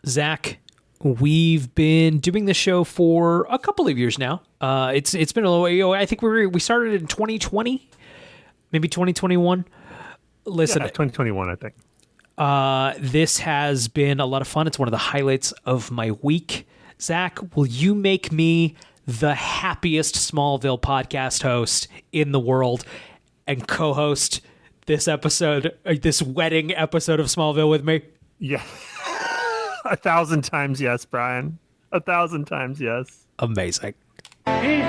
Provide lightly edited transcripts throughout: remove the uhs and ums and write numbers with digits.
Zach, we've been doing this show for a couple of years now. It's been a little. I think we started in 2020, maybe 2021. Listen, 2021, I think. This has been a lot of fun. It's one of the highlights of my week. Zach, will you make me the happiest Smallville podcast host in the world and co-host this episode, this wedding episode of Smallville with me? Yeah. 1,000 times yes, Brian. 1,000 times yes. Amazing. Hey,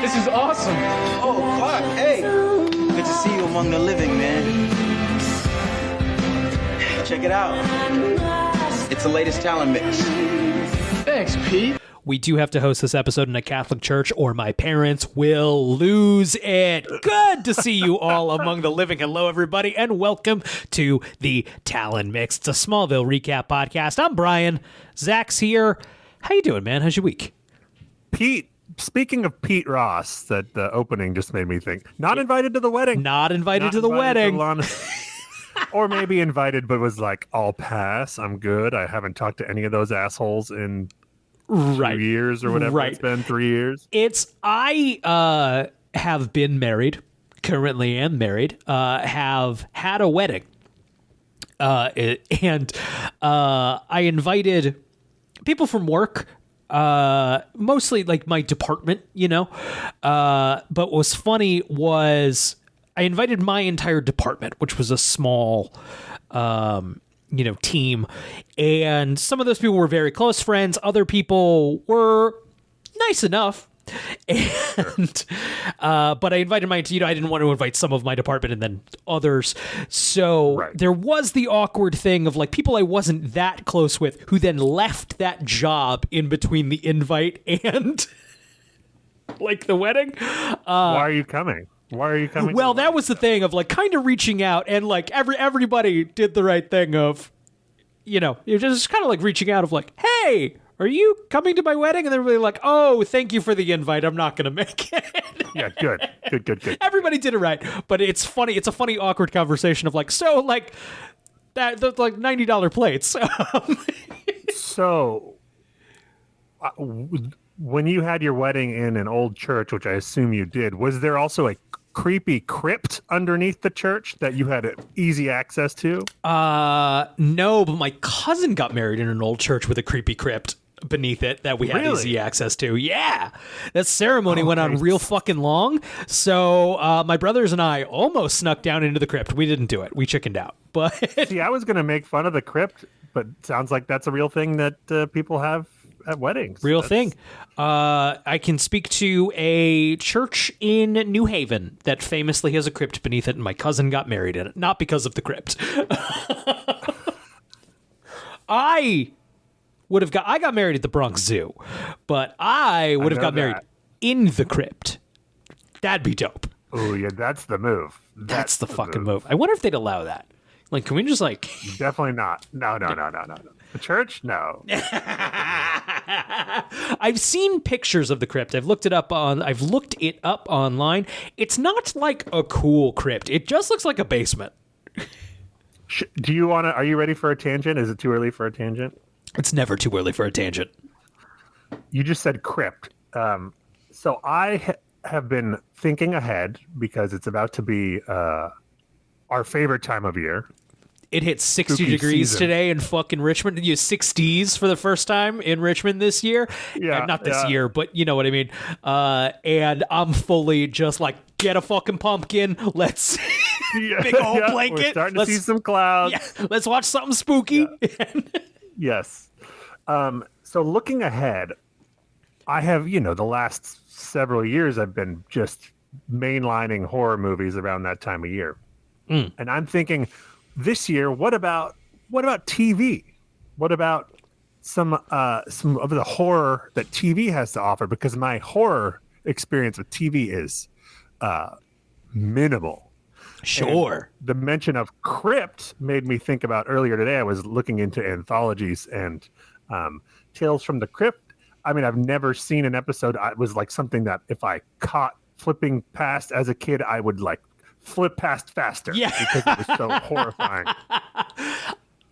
this is awesome. Oh, fuck. Hey. Good to see you among the living, man. Check it out. It's the latest talent mix. Thanks, Pete. We do have to host this episode in a Catholic church or my parents will lose it. Good to see you all among the living. Hello, everybody, and welcome to the Talon Mix. It's a Smallville recap podcast. I'm Brian. Zach's here. How you doing, man? How's your week? Pete, speaking of Pete Ross, that the opening just made me think. Not invited to the wedding. Not invited to the wedding. Lana. Or maybe invited, but was like, I'll pass. I'm good. I haven't talked to any of those assholes in 2 years or whatever. It's been 3 years. I have been married, currently am married, have had a wedding, and I invited people from work, mostly like my department, but what was funny was I invited my entire department, which was a small team, and some of those people were very close friends. Other people were nice enough, and but I invited I didn't want to invite some of my department and then others. So there was the awkward thing of like people I wasn't that close with who then left that job in between the invite and like the wedding. Why are you coming? Why are you coming? Well, that was the thing of like kind of reaching out, and like everybody did the right thing of, you're just kind of like reaching out of like, hey, are you coming to my wedding? And they're really like, oh, thank you for the invite. I'm not going to make it. Yeah, good. Everybody did it right, but it's funny. It's a funny, awkward conversation of like, so like that, like $90 plates. So, when you had your wedding in an old church, which I assume you did, was there also a creepy crypt underneath the church that you had easy access to? No, but my cousin got married in an old church with a creepy crypt beneath it that we had easy access to. Yeah. That ceremony went on real fucking long. So my brothers and I almost snuck down into the crypt. We didn't do it. We chickened out. But see, I was going to make fun of the crypt, but it sounds like that's a real thing that people have at weddings. Real thing. I can speak to a church in New Haven that famously has a crypt beneath it, and my cousin got married in it. Not because of the crypt. I got married at the Bronx Zoo, but I would have got married in the crypt. That'd be dope. Oh yeah, that's the move. That's the fucking move. I wonder if they'd allow that. Like, can we just like... Definitely not. No. The church? No. I've seen pictures of the crypt. I've looked it up online. It's not like a cool crypt. It just looks like a basement. Are you ready for a tangent? Is it too early for a tangent? It's never too early for a tangent. You just said crypt. So I have been thinking ahead because it's about to be our favorite time of year. It hit 60 degrees today in fucking Richmond. You 60s for the first time in Richmond this year. Yeah, not this year, but you know what I mean. And I'm fully just like, get a fucking pumpkin. Let's big old blanket. We're starting to see some clouds. Yeah, let's watch something spooky. Yeah. Yes. So looking ahead, I have, the last several years I've been just mainlining horror movies around that time of year. And I'm thinking this year, what about TV? What about some of the horror that TV has to offer? Because my horror experience with TV is minimal. Sure. And the mention of crypt made me think about earlier today. I was looking into anthologies and Tales from the Crypt. I mean, I've never seen an episode. It was like something that if I caught flipping past as a kid, I would like flip past faster because it was so horrifying.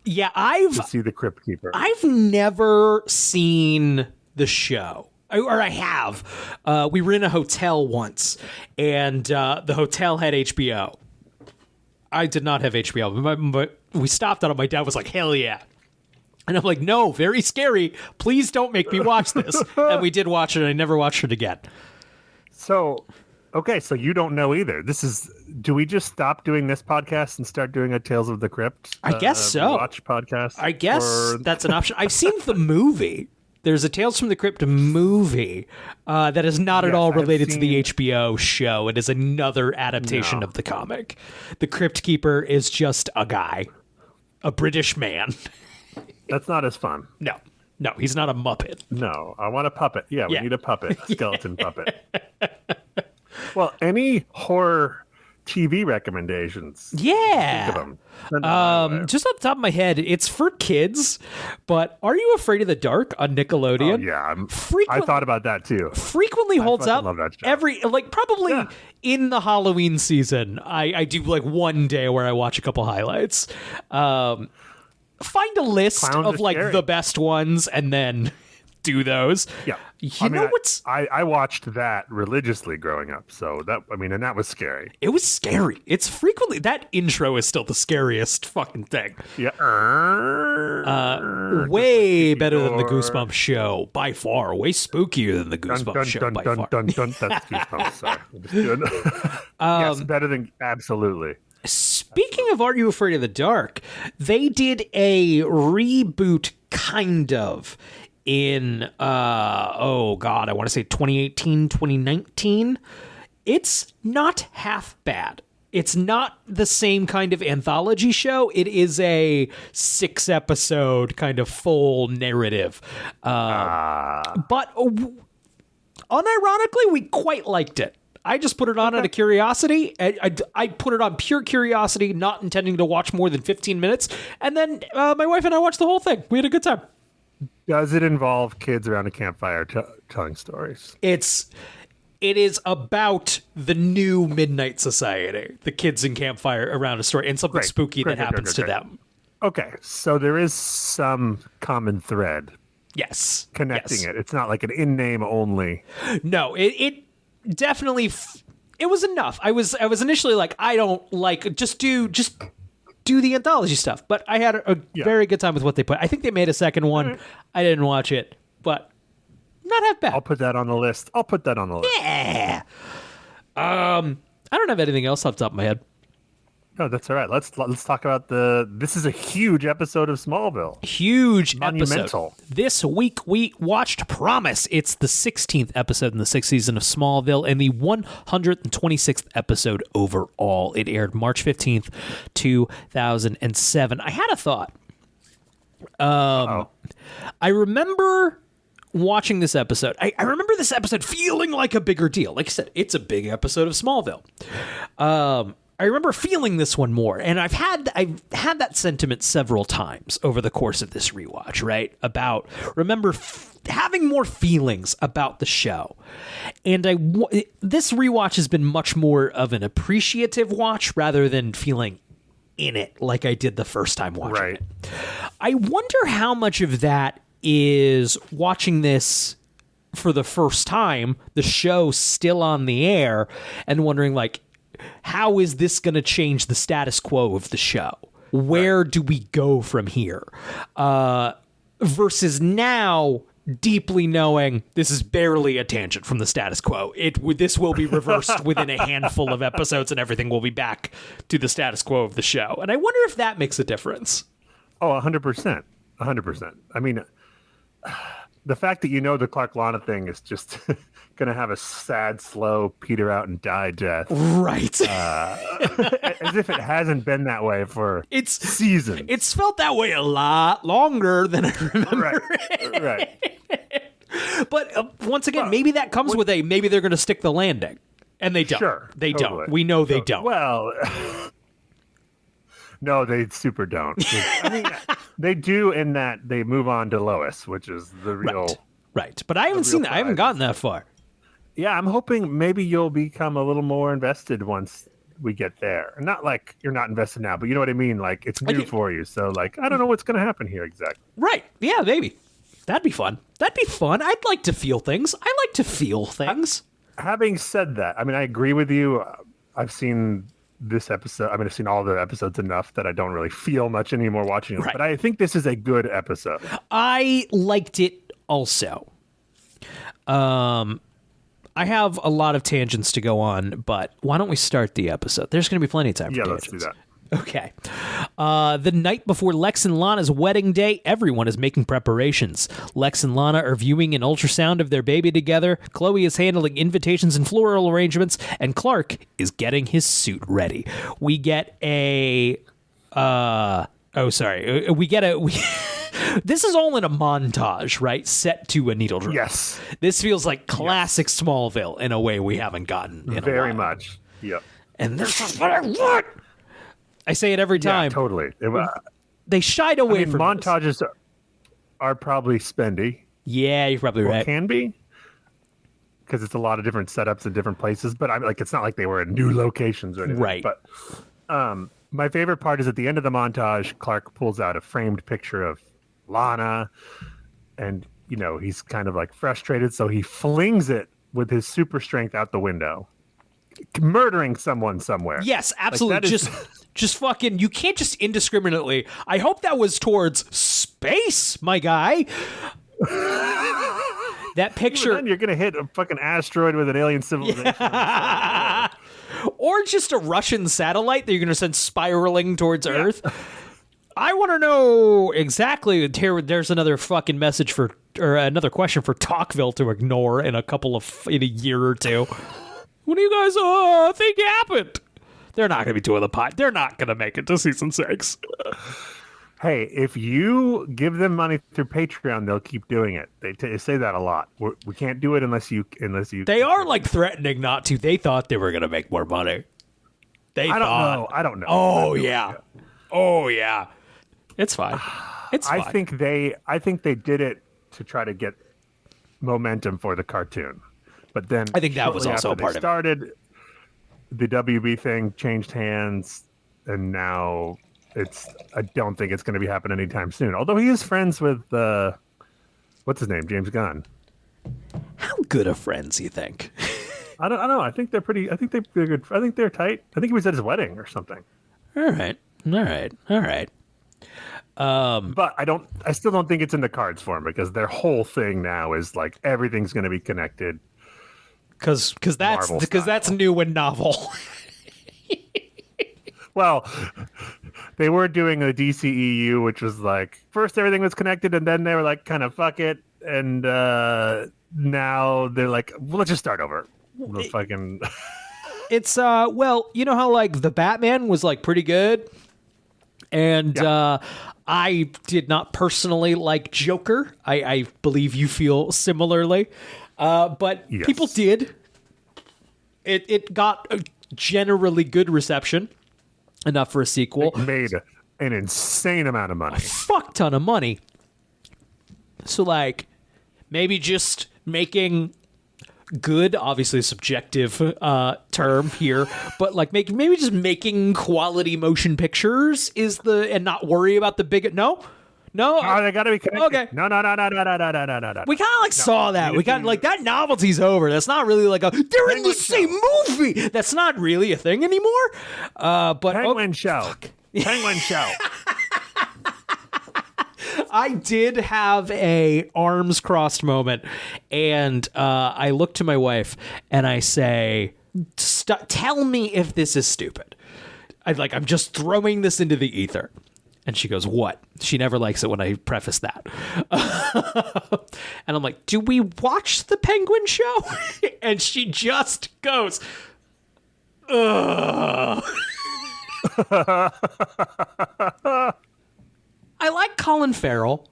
Yeah, to see the Crypt Keeper. I've never seen the show. Or I have. We were in a hotel once, and the hotel had HBO. I did not have HBO, but we stopped on it. My dad was like, hell yeah. And I'm like, no, very scary. Please don't make me watch this. And we did watch it, and I never watched it again. So, okay, so you don't know either. Do we just stop doing this podcast and start doing a Tales of the Crypt? I guess so. Watch podcast? I guess that's an option. I've seen the movie. There's a Tales from the Crypt movie that is not at all related to the HBO show. It is another adaptation of the comic. The Crypt Keeper is just a guy, a British man. That's not as fun. No, he's not a Muppet. No, I want a puppet. Yeah, we need a puppet, a skeleton puppet. Well, any horror TV recommendations? Yeah. Think of them. Send them my way. Just off the top of my head, it's for kids, but Are You Afraid of the Dark on Nickelodeon? Oh, yeah, I thought about that too. Frequently holds up. Love that show. Probably in the Halloween season. I do like one day where I watch a couple highlights. Find a list of like scary. the best ones and then do those. Yeah. You know what's... I watched that religiously growing up. So and that was scary. It was scary. It's frequently... That intro is still the scariest fucking thing. Yeah. Way better than the Goosebumps show. By far. Way spookier than the Goosebumps show. By far. That's Goosebumps. Sorry. I'm just doing... yes, better than... Absolutely. Speaking of Are You Afraid of the Dark, they did a reboot, kind of, in, I want to say 2018, 2019. It's not half bad. It's not the same kind of anthology show. It is a 6-episode kind of full narrative. But unironically, we quite liked it. I just put it on out of curiosity. I put it on pure curiosity, not intending to watch more than 15 minutes. And then my wife and I watched the whole thing. We had a good time. Does it involve kids around a campfire telling stories? It is about the new Midnight Society, the kids in campfire around a story, and something spooky that happens to them. Okay, so there is some common thread. Yes. Connecting it. It's not like an in-name only. No, it definitely it was enough. I was initially like, I don't like just do the anthology stuff, but I had a very good time with what they put. I think they made a second one. Right. I didn't watch it, but not half bad. I'll put that on the list. Yeah. I don't have anything else off the top of my head. No, that's all right. Let's talk about this is a huge episode of Smallville. Huge Monumental. episode. This week we watched Promise. It's the 16th episode in the 6th season of Smallville and the 126th episode overall. It aired March 15th, 2007. I had a thought. I remember watching this episode. I remember this episode feeling like a bigger deal. Like I said, it's a big episode of Smallville. I remember feeling this one more, and I've had that sentiment several times over the course of this rewatch, right? About having more feelings about the show. And this rewatch has been much more of an appreciative watch rather than feeling in it like I did the first time watching it. I wonder how much of that is watching this for the first time, the show still on the air, and wondering like, how is this going to change the status quo of the show? Where do we go from here? Versus now deeply knowing this is barely a tangent from the status quo. This will be reversed within a handful of episodes and everything will be back to the status quo of the show. And I wonder if that makes a difference. Oh, 100%. 100%. I mean, the fact that the Clark Lana thing is just going to have a sad, slow, peter out and die death. Right. As if it hasn't been that way for seasons. It's felt that way a lot longer than I remember. Right. But once again, maybe that comes with maybe they're going to stick the landing. And they don't. Sure. They don't. We know they don't. Well... No, they super don't. I mean, they do in that they move on to Lois, which is the real... Right. But I haven't seen that. I haven't gotten that far. Yeah, I'm hoping maybe you'll become a little more invested once we get there. Not like you're not invested now, but you know what I mean. Like it's new Okay. for you, so like I don't know what's going to happen here exactly. Right. Yeah, maybe. That'd be fun. That'd be fun. I'd like to feel things. I like to feel things. Having said that, I mean I agree with you. I've seen this episode. I mean I've seen all the episodes enough that I don't really feel much anymore watching it. Right. But I think this is a good episode. I liked it also. I have a lot of tangents to go on, but why don't we start the episode? There's going to be plenty of time for Yeah, tangents. let's do that. Okay. The night before Lex and Lana's wedding day, everyone is making preparations. Lex and Lana are viewing an ultrasound of their baby together. Chloe is handling invitations and floral arrangements, and Clark is getting his suit ready. We get a this is all in a montage, right? Set to a needle drop. Yes. This feels like classic Smallville in a way we haven't gotten in a Very while. much. Yep. And this is what I want. I say it every time. Yeah, totally. They shied away from this. montages are probably spendy. Yeah, you're probably Or right. can be. Because it's a lot of different setups in different places, but I'm like, it's not like they were in new locations or anything. Right. But my favorite part is at the end of the montage, Clark pulls out a framed picture of Lana, and you know he's kind of like frustrated, so he flings it with his super strength out the window, murdering someone somewhere. Yes, absolutely. that is- Just fucking. You can't just indiscriminately. I hope that was towards space, my guy. That picture. Then you're gonna hit a fucking asteroid with an alien civilization. Or just a Russian satellite that you're going to send spiraling towards Earth. I want to know exactly. There's another fucking message or another question for Talkville to ignore in in a year or two. What do you guys think happened? They're not going to be doing the pot. They're not going to make it to season 6. Hey, if you give them money through Patreon, they'll keep doing it. They say that a lot. We can't do it unless you. They are like threatening not to. They thought they were going to make more money. I don't know. Oh yeah. Oh yeah. It's fine. It's fine. I think they did it to try to get momentum for the cartoon, but then I think that was shortly also after a part they of it. started, the WB thing changed hands, and now I don't think it's going to be happening anytime soon. Although he is friends with what's his name, James Gunn. How good of friends you think? I don't know. I think they're pretty. I think they're good. I think they're tight. I think he was at his wedding or something. All right. But I still don't think it's in the cards for him, because their whole thing now is like everything's going to be connected. Because Marvel that's new and novel. Well, they were doing a DCEU, which was like first everything was connected, and then they were like, kind of fuck it, and now they're like, well, let's just start over. The fucking It's well, you know how like the Batman was like pretty good, and I did not personally like Joker. I believe you feel similarly, but Yes. people did. It got a generally good reception, enough for a sequel. made an insane amount of money. Fuck ton of money. So like maybe just making good, obviously a subjective term here, but like maybe just making quality motion pictures and not worry about the big no. Oh, they got to be connected. Okay. No. We kind of like saw that. We got like that novelty's over. That's not really like they're in the Penguin same movie. That's not really a thing anymore. But Penguin show. Penguin show. I did have a arms crossed moment, and I look to my wife and I say, "Tell me if this is stupid." I'm just throwing this into the ether. And she goes, "What?" She never likes it when I preface that. And I'm like, "Do we watch the Penguin show?" And she just goes, "Ugh." I like Colin Farrell.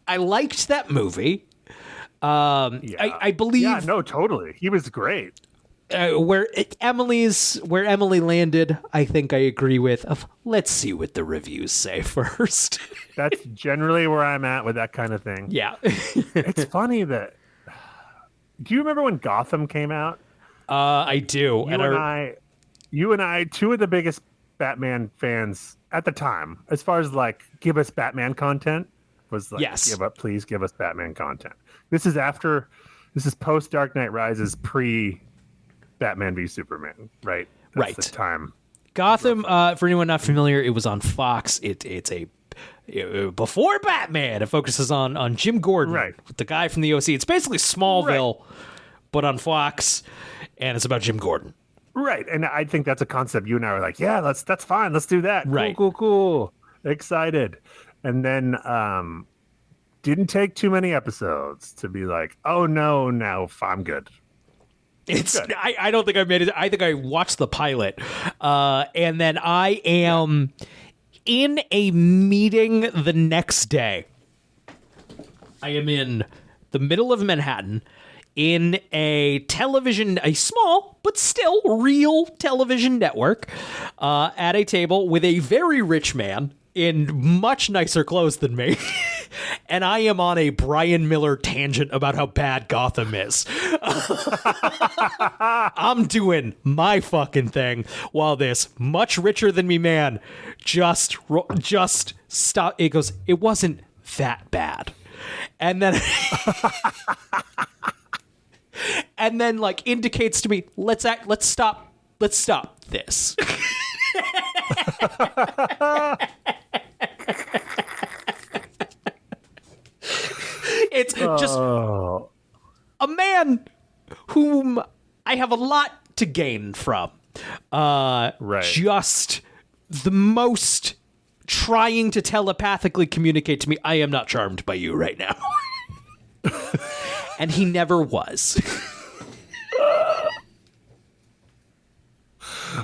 I liked that movie. I believe. Yeah, no, totally. He was great. Where Emily landed, I think I agree with. Let's see what the reviews say first. That's generally where I'm at with that kind of thing. Yeah. It's funny that. Do you remember when Gotham came out? I do. You and I you and I, two of the biggest Batman fans at the time, as far as like give us Batman content, was like, Yes. please give us Batman content. This is post Dark Knight Rises, pre Batman v Superman, right? That's Right. the time. Gotham, for anyone not familiar, it was on Fox. It's before Batman. It focuses on Jim Gordon, Right. the guy from the OC. It's basically Smallville, but on Fox, and it's about Jim Gordon. Right. And I think that's a concept you and I were like, yeah, that's fine. Let's do that. Right. Cool. Excited. And then didn't take too many episodes to be like, oh no, now I'm good. It's I don't think I made it. I think I watched the pilot, and then I am in a meeting the next day. I am in the middle of Manhattan in a small but still real television network, at a table with a very rich man in much nicer clothes than me. And I am on a Brian Miller tangent about how bad Gotham is. I'm doing my fucking thing while this much richer than me man just stop. It goes, it wasn't that bad. And then and then like indicates to me, let's stop this. It's just a man whom I have a lot to gain from. Right. Just the most trying to telepathically communicate to me, I am not charmed by you right now. And he never was.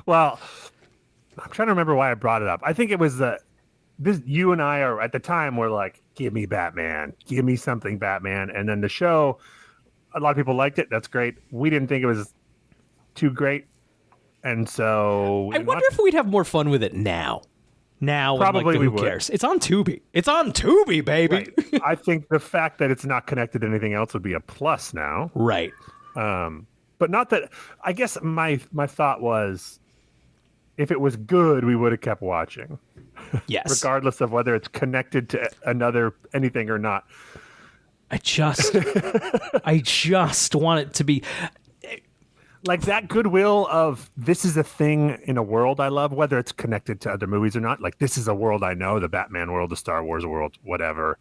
Well, I'm trying to remember why I brought it up. I think it was you and I are at the time were like, give me Batman, give me something Batman. And then the show, a lot of people liked it. That's great. We didn't think it was too great. And so I wonder if we'd have more fun with it now. Probably we who would. cares? It's on Tubi. It's on Tubi, baby. Right. I think the fact that it's not connected to anything else would be a plus now. Right. But not that. I guess my thought was, if it was good, we would have kept watching. Yes. Regardless of whether it's connected to anything or not. I just want it to be like that goodwill of this is a thing in a world I love, whether it's connected to other movies or not. Like, this is a world I know, the Batman world, the Star Wars world, whatever.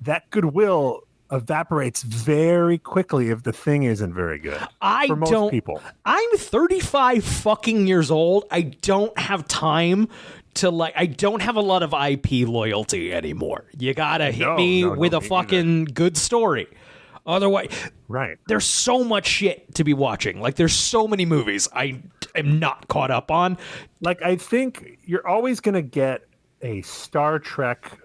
That goodwill evaporates very quickly if the thing isn't very good. For most people. I'm 35 fucking years old. I don't have time to I don't have a lot of IP loyalty anymore. You gotta hit me with a fucking good story. Otherwise, right. There's so much shit to be watching. Like, there's so many movies I am not caught up on. Like, I think you're always going to get a Star Trek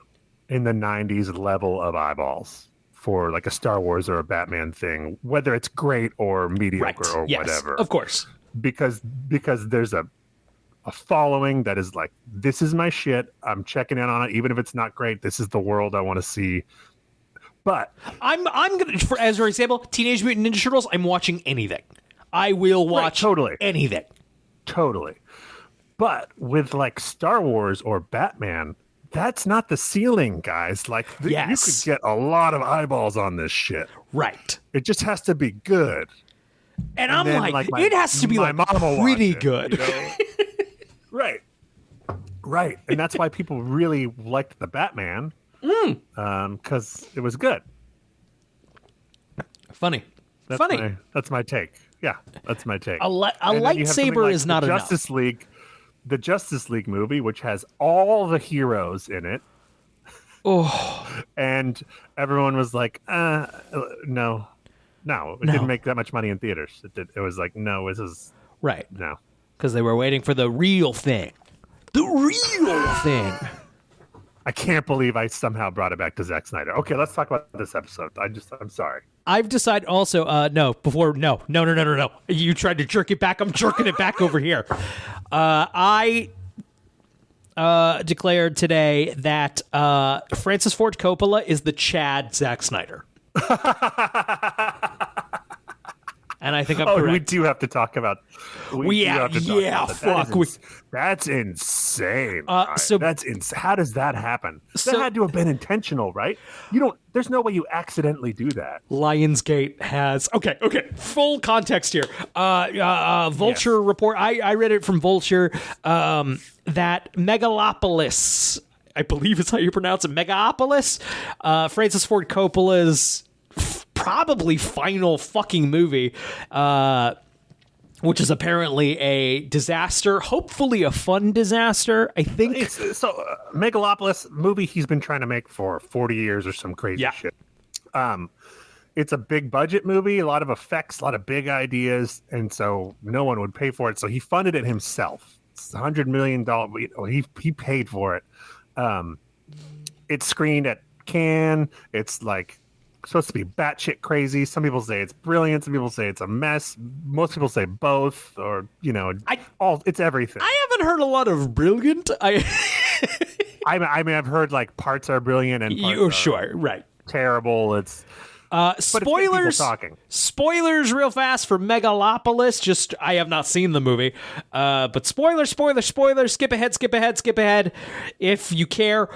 in the 90s level of eyeballs for like a Star Wars or a Batman thing, whether it's great or mediocre or whatever. Of course. Because there's a following that is like, this is my shit. I'm checking in on it. Even if it's not great, this is the world I want to see. But I'm gonna, as for example, Teenage Mutant Ninja Turtles, I'm watching anything. I will watch anything. Totally. But with like Star Wars or Batman, that's not the ceiling, guys. Like, you could get a lot of eyeballs on this shit. Right. It just has to be good. And I'm like it has to be like pretty good. You know? Right. And that's why people really liked the Batman. Because it was good. Funny. That's my take. Yeah, that's my take. A lightsaber is not enough. The Justice League movie, which has all the heroes in it. Oh. And everyone was like, no. It didn't make that much money in theaters. It was like, no, this is... Right. No. Because they were waiting for the real thing. The real thing. I can't believe I somehow brought it back to Zack Snyder. Okay, let's talk about this episode. I'm sorry. I've decided also, no. You tried to jerk it back. I'm jerking it back over here. I declared today that Francis Ford Coppola is the Chad Zack Snyder. And and I think I'm we correct. do have to talk about. Fuck. That's insane. So how does that happen? So- that had to have been intentional, right? There's no way you accidentally do that. Lionsgate has okay. Full context here. Vulture report. I read it from Vulture. That Megalopolis, I believe is how you pronounce it. Megapolis. Francis Ford Coppola's probably final fucking movie. Which is apparently a disaster, hopefully a fun disaster, I think. Megalopolis movie he's been trying to make for 40 years or some crazy shit. It's a big budget movie, a lot of effects, a lot of big ideas, and so no one would pay for it. So he funded it himself. It's $100 million. He paid for it. It's screened at Cannes. It's like supposed to be batshit crazy. Some people say it's brilliant. Some people say it's a mess. Most people say both, or it's everything. I haven't heard a lot of brilliant. I mean, I've heard like parts are brilliant and parts are terrible. It's spoilers. Spoilers, real fast for Megalopolis. I have not seen the movie, but spoilers. Skip ahead. If you care.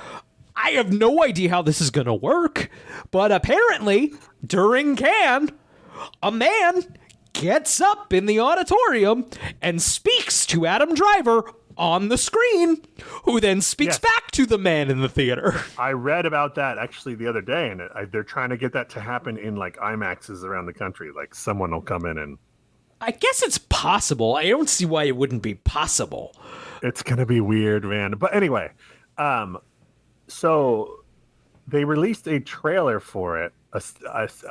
I have no idea how this is going to work, but apparently during Cannes, a man gets up in the auditorium and speaks to Adam Driver on the screen, who then speaks back to the man in the theater. I read about that actually the other day, and they're trying to get that to happen in like IMAXs around the country. Like someone will come in and... I guess it's possible. I don't see why it wouldn't be possible. It's going to be weird, man. But anyway... So they released a trailer for it, a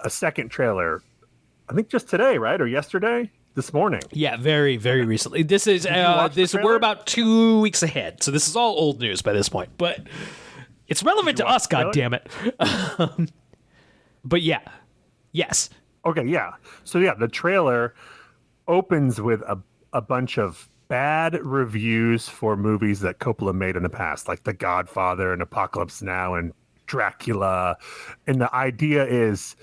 second trailer, I think just today, right? Or yesterday? This morning. Yeah, very, very recently. This is we're about 2 weeks ahead. So this is all old news by this point, but it's relevant to us, goddammit. But yeah. Yes. Okay, yeah. So yeah, the trailer opens with a bunch of bad reviews for movies that Coppola made in the past, like The Godfather and Apocalypse Now and Dracula. And the idea is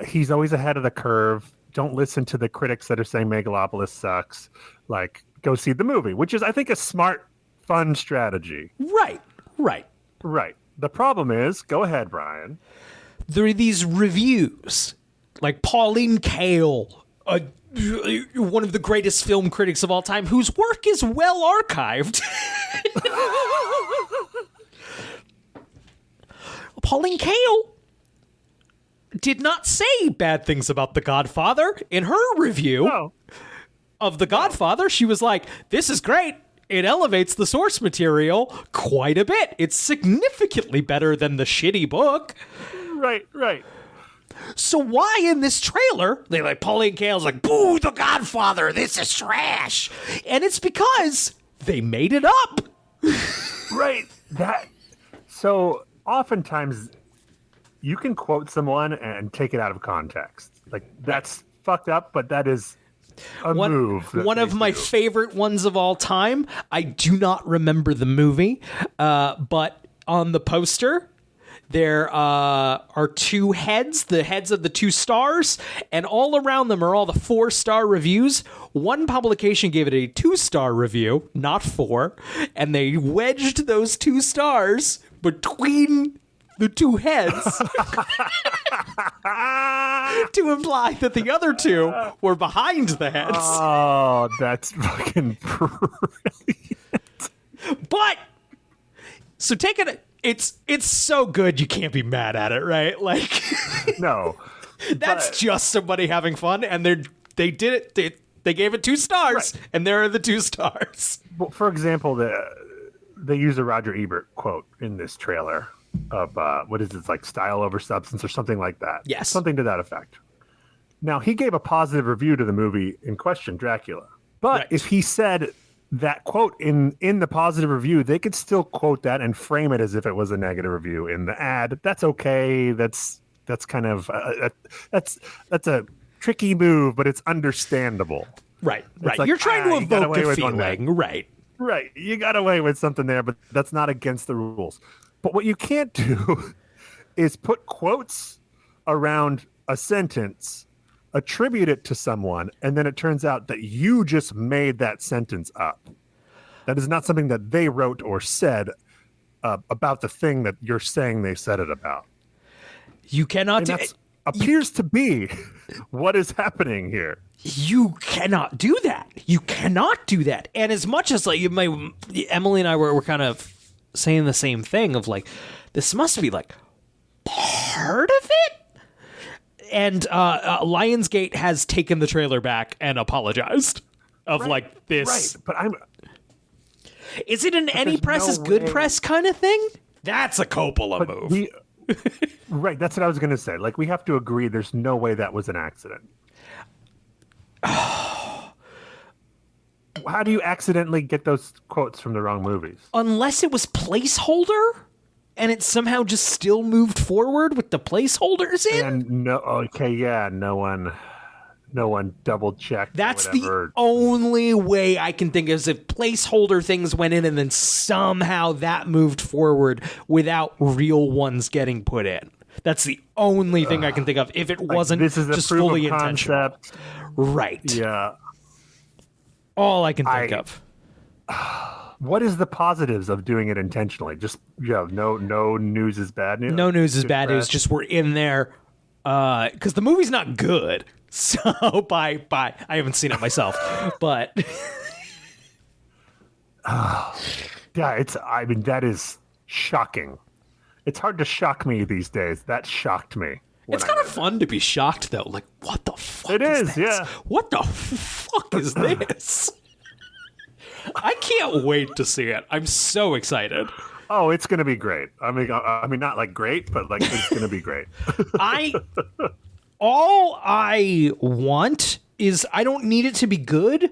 he's always ahead of the curve. Don't listen to the critics that are saying Megalopolis sucks. Like, go see the movie, which is, I think, a smart, fun strategy. Right. The problem is, go ahead, Brian. There are these reviews, like Pauline Kael, one of the greatest film critics of all time, whose work is well archived. Pauline Kael did not say bad things about The Godfather. In her review of The Godfather, she was like, this is great. It elevates the source material quite a bit. It's significantly better than the shitty book. Right. So why in this trailer, they like Pauline Kael's like, boo, The Godfather, this is trash. And it's because they made it up. Right. So oftentimes you can quote someone and take it out of context. Like that's fucked up, but that is a move. One of my favorite ones of all time. I do not remember the movie, but on the poster, there are two heads, the heads of the two stars, and all around them are all the 4-star reviews. One publication gave it a 2-star review, not 4, and they wedged those 2 stars between the 2 heads to imply that the other 2 were behind the heads. Oh, that's fucking brilliant. But, so take it... It's so good you can't be mad at it, right? Like, no, that's just somebody having fun, and they did it. They gave it 2 stars, right. And there are the 2 stars. Well, for example, they use a Roger Ebert quote in this trailer of what is it, like style over substance or something like that. Yes, something to that effect. Now he gave a positive review to the movie in question, Dracula, but if he said that quote in the positive review, they could still quote that and frame it as if it was a negative review in the ad. That's okay. That's kind of that's a tricky move, but it's understandable. Right. Like, you're trying to evoke a feeling. Right. You got away with something there, but that's not against the rules. But what you can't do is put quotes around a sentence attribute it to someone, and then it turns out that you just made that sentence up. That is not something that they wrote or said about the thing that you're saying they said it about. You cannot do it. Appears to be what is happening here. You cannot do that. You cannot do that. And as much as like Emily and I were kind of saying the same thing of like, this must be like part of it. And Lionsgate has taken the trailer back and apologized of like this. Right, but is it an any press is good press kind of thing? That's a Coppola move. Right, that's what I was going to say. Like, we have to agree there's no way that was an accident. How do you accidentally get those quotes from the wrong movies? Unless it was placeholder and it somehow just still moved forward with the placeholders in? And no one double checked. That's the only way I can think is if placeholder things went in and then somehow that moved forward without real ones getting put in. That's the only thing I can think of if it wasn't this is just a proof fully of intentional. Concept. Right. Yeah. All I can think of. What is the positives of doing it intentionally? Just no news is bad news. No news is bad news. Just we're in there because the movie's not good. So bye. I haven't seen it myself, but that is shocking. It's hard to shock me these days. That shocked me. It's kind of fun to be shocked though. Like, what the fuck? It is, this? yeah. What the fuck is this? I can't wait to see it. I'm so excited. Oh, it's gonna be great. I mean, not like great, but like it's gonna be great. All I want is I don't need it to be good.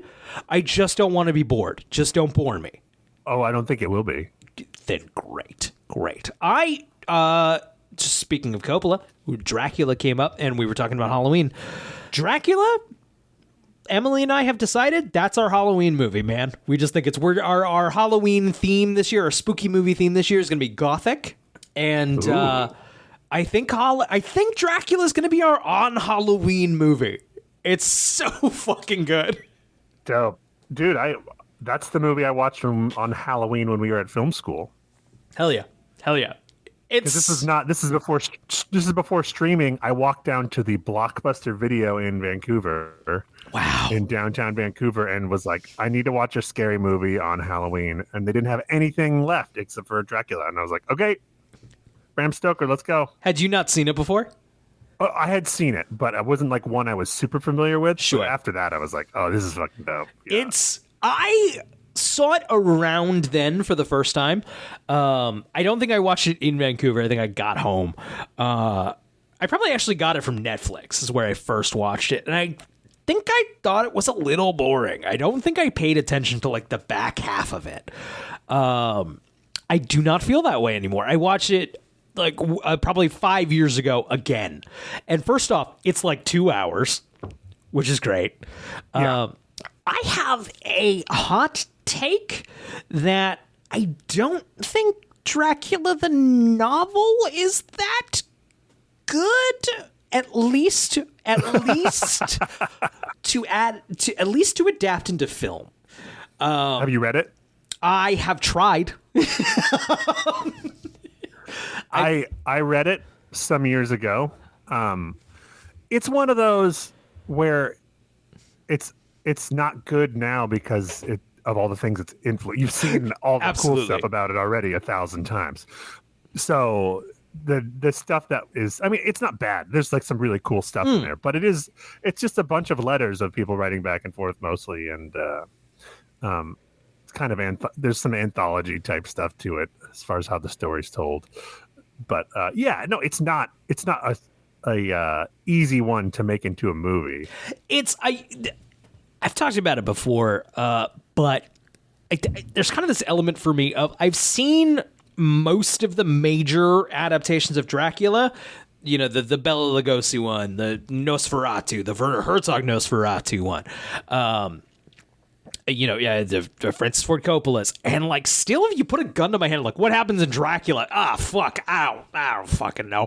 I just don't want to be bored. Just don't bore me. Oh, I don't think it will be. Then great. Just speaking of Coppola, Dracula came up and we were talking about Halloween. Dracula, Emily and I have decided that's our Halloween movie, man. We just think our Halloween theme this year, our spooky movie theme this year is going to be gothic. And I think Dracula is going to be our on Halloween movie. It's so fucking good. Dope. Dude, that's the movie I watched on Halloween when we were at film school. Hell yeah. This is before streaming. I walked down to the Blockbuster Video in Vancouver. Wow. In downtown Vancouver, and was like, I need to watch a scary movie on Halloween. And they didn't have anything left except for Dracula. And I was like, okay, Bram Stoker, let's go. Had you not seen it before? I had seen it, but it wasn't like one I was super familiar with. Sure. But after that, I was like, oh, this is fucking dope. Yeah. I saw it around then for the first time. I don't think I watched it in Vancouver. I think I got home. I probably actually got it from Netflix is where I first watched it. And I think I thought it was a little boring. I don't think I paid attention to like the back half of it. I do not feel that way anymore. I watched it like probably 5 years ago again. And first off, it's like 2 hours, which is great. Yeah. I have a hot take that I don't think Dracula the novel is that good. At least to adapt into film. Have you read it? I have tried. I read it some years ago. It's one of those where it's not good now because of all the things it's influenced. You've seen all the cool stuff about it already 1,000 times. So the stuff that is, I mean, it's not bad. There's like some really cool stuff in there, but it's just a bunch of letters of people writing back and forth mostly. And it's kind of, there's some anthology type stuff to it as far as how the story's told. But it's not a easy one to make into a movie. I've talked about it before, but there's kind of this element for me of I've seen most of the major adaptations of Dracula, you know, the Bela Lugosi one, the Nosferatu, the Werner Herzog Nosferatu one, the Francis Ford Coppola's, and like still if you put a gun to my head, like what happens in Dracula? Fuck, I don't fucking know.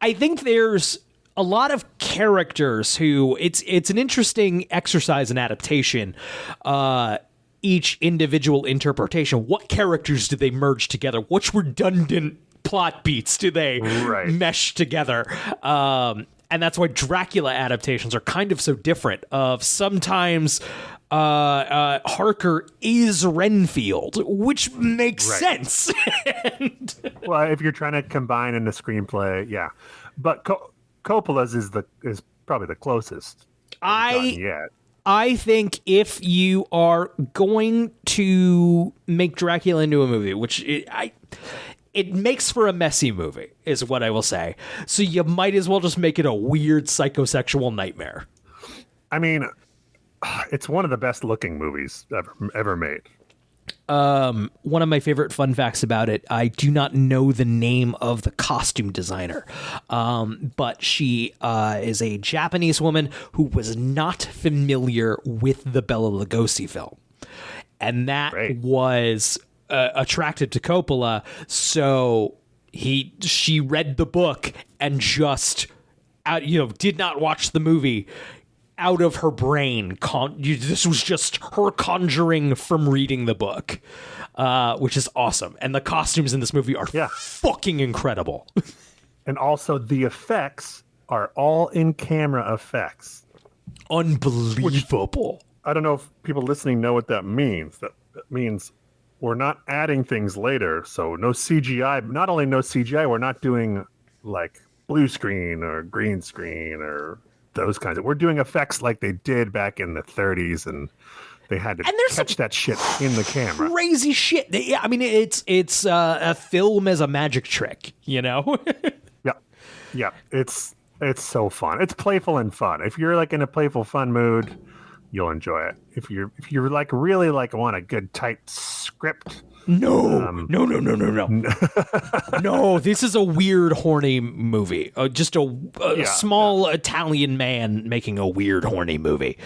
I think there's a lot of characters who it's an interesting exercise in adaptation. Each individual interpretation. What characters do they merge together? Which redundant plot beats do they mesh together? And that's why Dracula adaptations are kind of so different. Of sometimes Harker is Renfield, which makes sense. Well, if you're trying to combine in the screenplay, yeah. But Coppola's is probably the closest yet. I think if you are going to make Dracula into a movie, which it makes for a messy movie, is what I will say. So you might as well just make it a weird psychosexual nightmare. I mean, it's one of the best looking movies ever made. One of my favorite fun facts about it, I do not know the name of the costume designer, but she is a Japanese woman who was not familiar with the Bela Lugosi film. And that was attracted to Coppola, so she read the book and just did not watch the movie out of her brain. This was just her conjuring from reading the book, which is awesome. And the costumes in this movie are fucking incredible. And also the effects are all in-camera effects. Unbelievable. I don't know if people listening know what that means. That means we're not adding things later. So no CGI. Not only no CGI, we're not doing like blue screen or green screen or those kinds of. We're doing effects like they did back in the 30s, and they had to catch that shit in the camera. Crazy shit. Yeah, I mean, it's a film as a magic trick, Yeah. It's so fun. It's playful and fun. If you're like in a playful, fun mood, you'll enjoy it. If you're like really like want a good tight script. No. No, this is a weird, horny movie. Just a small Italian man making a weird, horny movie.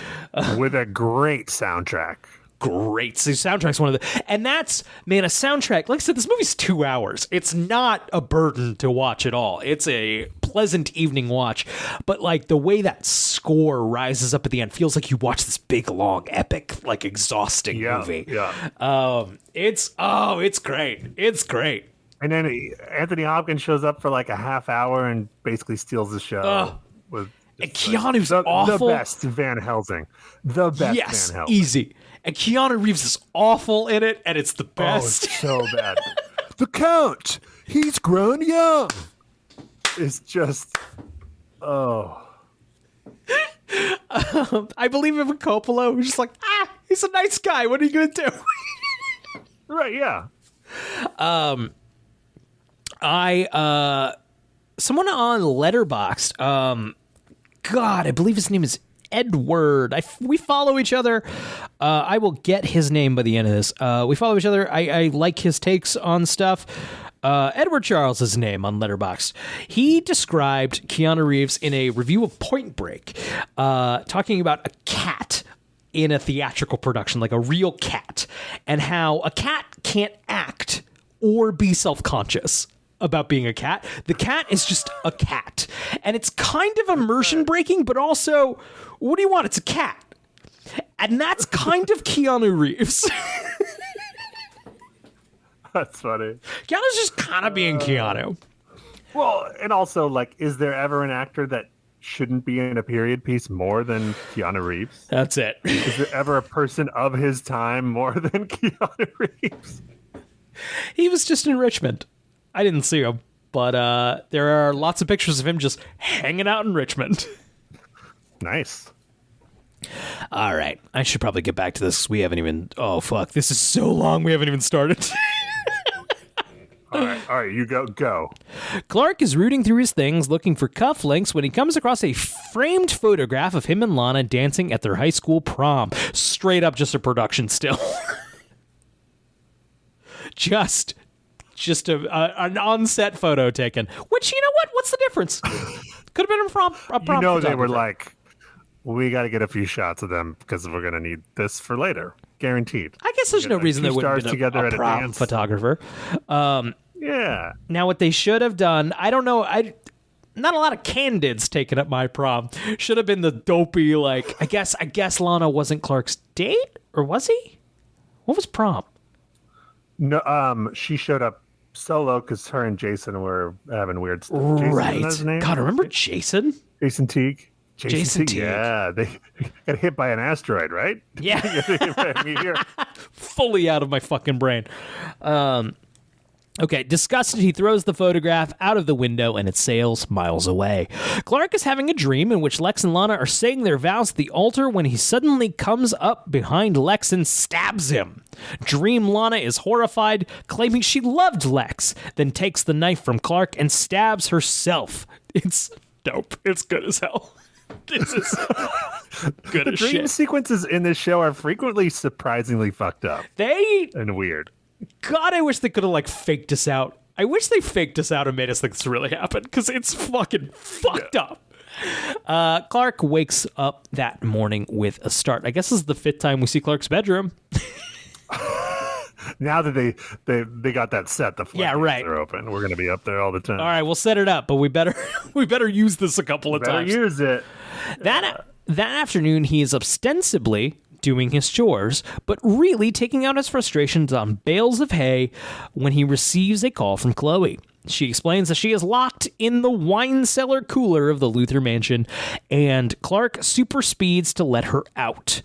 With a great soundtrack. Great. So soundtrack's one of the... And that's, man, a soundtrack... Like I said, this movie's 2 hours. It's not a burden to watch at all. It's a pleasant evening watch. But, like, the way that score rises up at the end feels like you watch this big, long, epic, like, exhausting movie. Yeah. It's great. It's great. And then Anthony Hopkins shows up for, like, a half hour and basically steals the show. And Keanu's awful. The best Van Helsing. The best Van Helsing. Easy. And Keanu Reeves is awful in it, and it's the best. Oh, it's so bad. The Count, he's grown young. It's just, I believe in Coppola was just like, he's a nice guy. What are you going to do? Right, yeah. Someone on Letterboxd, God, I believe his name is Edward. We follow each other. I will get his name by the end of this. We follow each other. I like his takes on stuff. Edward Charles is his name on Letterboxd. He described Keanu Reeves in a review of Point Break, talking about a cat in a theatrical production, like a real cat, and how a cat can't act or be self-conscious about being a cat. The cat is just a cat. And it's kind of immersion breaking, but also, what do you want? It's a cat. And that's kind of Keanu Reeves. That's funny. Keanu's just kind of being Keanu. Well, and also, like, is there ever an actor that shouldn't be in a period piece more than Keanu Reeves? That's it. Is there ever a person of his time more than Keanu Reeves? He was just in Richmond. I didn't see him, but there are lots of pictures of him just hanging out in Richmond. Nice. All right. I should probably get back to this. We haven't even... Oh, fuck. This is so long. We haven't even started. All right. You go. Clark is rooting through his things, looking for cufflinks, when he comes across a framed photograph of him and Lana dancing at their high school prom. Straight up just a production still. Just an on-set photo taken. Which, you know what? What's the difference? Could have been a prom they were like, we got to get a few shots of them because we're going to need this for later. Guaranteed. I guess there's no reason there wouldn't be a prom photographer. Yeah. Now, what they should have done, I don't know. not a lot of candids taking up my prom. Should have been the dopey, like, I guess Lana wasn't Clark's date, or was he? What was prom? No, she showed up solo because her and Jason were having weird stuff. Jason, Right. isn't that his name? God, remember Jason? Jason Teague. Jason Teague. Yeah, they got hit by an asteroid, right? Yeah. Hit by a meteor. Fully out of my fucking brain. Okay, disgusted, he throws the photograph out of the window and it sails miles away. Clark is having a dream in which Lex and Lana are saying their vows at the altar when he suddenly comes up behind Lex and stabs him. Dream Lana is horrified, claiming she loved Lex, then takes the knife from Clark and stabs herself. It's dope. It's good as hell. This is good The as dream shit. sequences in this show are frequently surprisingly fucked up and weird. God, I wish they could have, like, faked us out. I wish they faked us out and made us think this really happened, because it's fucking fucked up. Clark wakes up that morning with a start. I guess this is the 5th time we see Clark's bedroom. Now that they got that set, the floodgates are open. We're going to be up there all the time. All right, we'll set it up, but we better use this a couple of times. Use it. That afternoon, he is ostensibly doing his chores, but really taking out his frustrations on bales of hay when he receives a call from Chloe. She explains that she is locked in the wine cellar cooler of the Luther mansion, and Clark super speeds to let her out.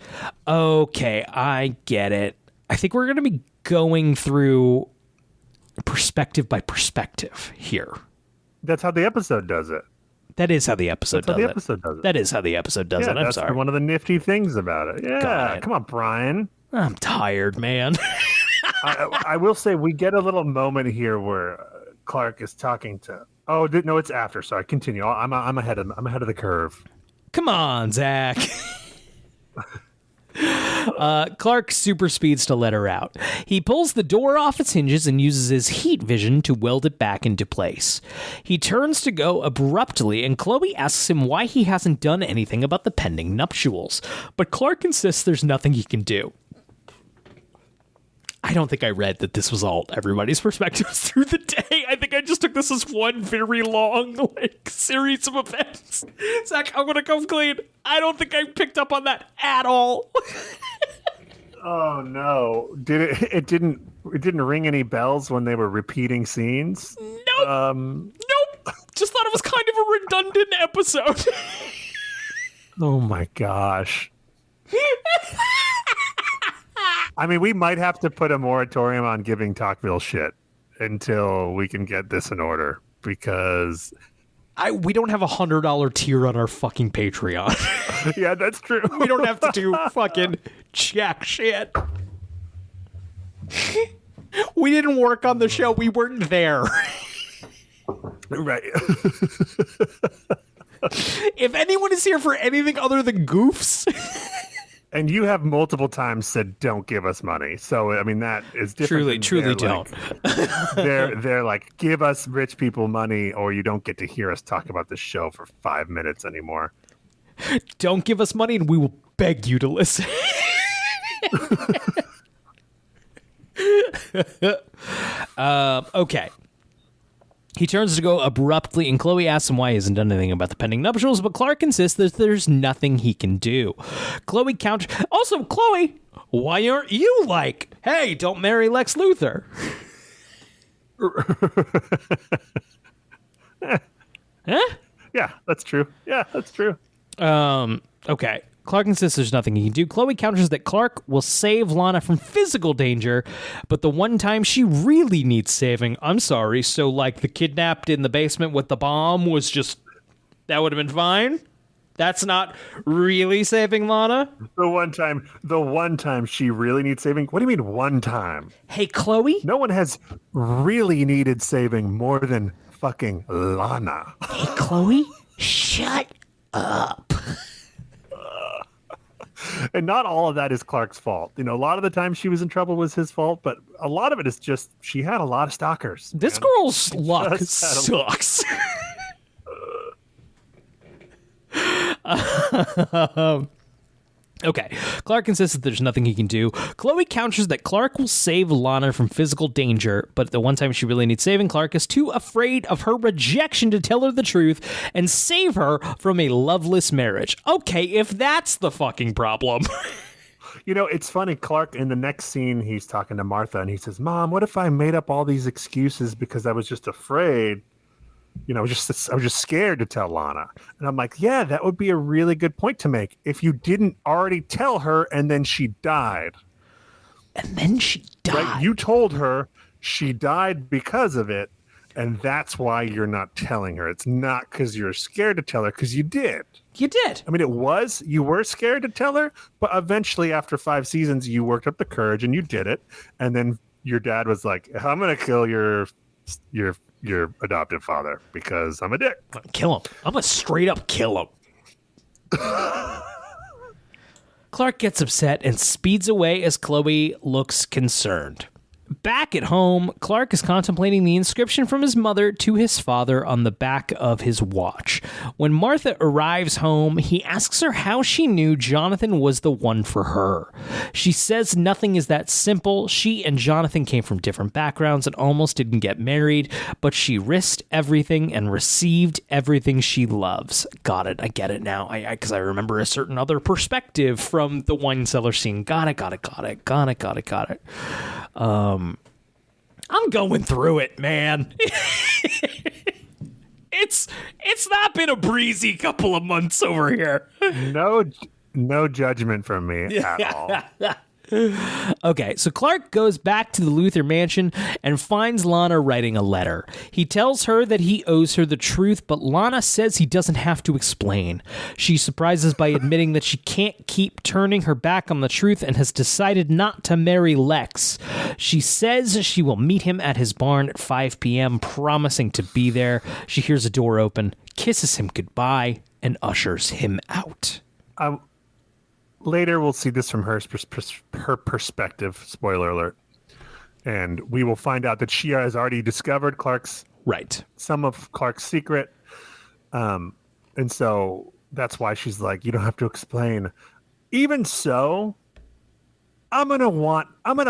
Okay, I get it. I think we're going to be going through perspective by perspective here. That's how the episode does it. That is how the episode does it. That is how the episode does it. I'm that's sorry. one of the nifty things about it. Yeah, God. come on, Brian. I'm tired, man. I will say we get a little moment here where Clark is talking to. Oh, no, it's after. Sorry, continue. I'm ahead of the curve. Come on, Zach. Clark super speeds to let her out. He pulls the door off its hinges and uses his heat vision to weld it back into place. He turns to go abruptly, and Chloe asks him why he hasn't done anything about the pending nuptials. But Clark insists there's nothing he can do. I don't think I read that this was all everybody's perspectives through the day. I think I just took this as one very long, series of events. Zach, I'm gonna come clean. I don't think I picked up on that at all. Oh no! It didn't ring any bells when they were repeating scenes? Nope. Nope. Just thought it was kind of a redundant episode. Oh my gosh. I mean, we might have to put a moratorium on giving Talkville shit until we can get this in order, because we don't have $100 tier on our fucking Patreon. Yeah, that's true. We don't have to do fucking jack shit. We didn't work on the show. We weren't there. Right. If anyone is here for anything other than goofs. And you have multiple times said, "Don't give us money." So I mean, that is different. Truly don't. They're like, give us rich people money, or you don't get to hear us talk about the show for 5 minutes anymore. Don't give us money, and we will beg you to listen. Okay. He turns to go abruptly, and Chloe asks him why he hasn't done anything about the pending nuptials, but Clark insists that there's nothing he can do. Chloe counters. Also, Chloe, why aren't you like, hey, don't marry Lex Luthor? Huh? Yeah, that's true. Okay. Clark insists there's nothing he can do. Chloe counters that Clark will save Lana from physical danger, but the one time she really needs saving, I'm sorry, so like the kidnapped in the basement with the bomb was just, that would have been fine? That's not really saving Lana? The one time she really needs saving? What do you mean one time? Hey, Chloe? No one has really needed saving more than fucking Lana. Hey, Chloe? Shut up. And not all of that is Clark's fault. You know, a lot of the time she was in trouble was his fault, but a lot of it is just she had a lot of stalkers. This girl's luck sucks. Okay. Clark insists that there's nothing he can do. Chloe counters that Clark will save Lana from physical danger, but the one time she really needs saving, Clark is too afraid of her rejection to tell her the truth and save her from a loveless marriage. Okay, if that's the fucking problem. You know, it's funny. Clark, in the next scene, he's talking to Martha, and he says, "Mom, what if I made up all these excuses because I was just afraid? You know, I was just scared to tell Lana." And I'm like, yeah, that would be a really good point to make if you didn't already tell her and then she died. And then she died. Right? You told her she died because of it, and that's why you're not telling her. It's not because you're scared to tell her, because you did. You did. I mean, you were scared to tell her, but eventually after 5 seasons, you worked up the courage and you did it. And then your dad was like, "I'm going to kill your adoptive father because I'm a dick." Kill him. I'm going to straight up kill him. Clark gets upset and speeds away as Chloe looks concerned. Back at home, Clark is contemplating the inscription from his mother to his father on the back of his watch. When Martha arrives home, he asks her how she knew Jonathan was the one for her. She says nothing is that simple. She and Jonathan came from different backgrounds and almost didn't get married, but she risked everything and received everything she loves. Got it. I get it now. Because I remember a certain other perspective from the wine cellar scene. Got it. I'm going through it, man. It's not been a breezy couple of months over here. No judgment from me at all. Okay, so Clark goes back to the Luther mansion and finds Lana writing a letter. He tells her that he owes her the truth, but Lana says he doesn't have to explain. She surprises by admitting that she can't keep turning her back on the truth and has decided not to marry Lex. She says she will meet him at his barn at 5 p.m., promising to be there. She hears a door open, kisses him goodbye, and ushers him out. Later, we'll see this from her perspective. Spoiler alert. And we will find out that she has already discovered some of Clark's secret. And so that's why she's like, you don't have to explain. Even so, I'm going to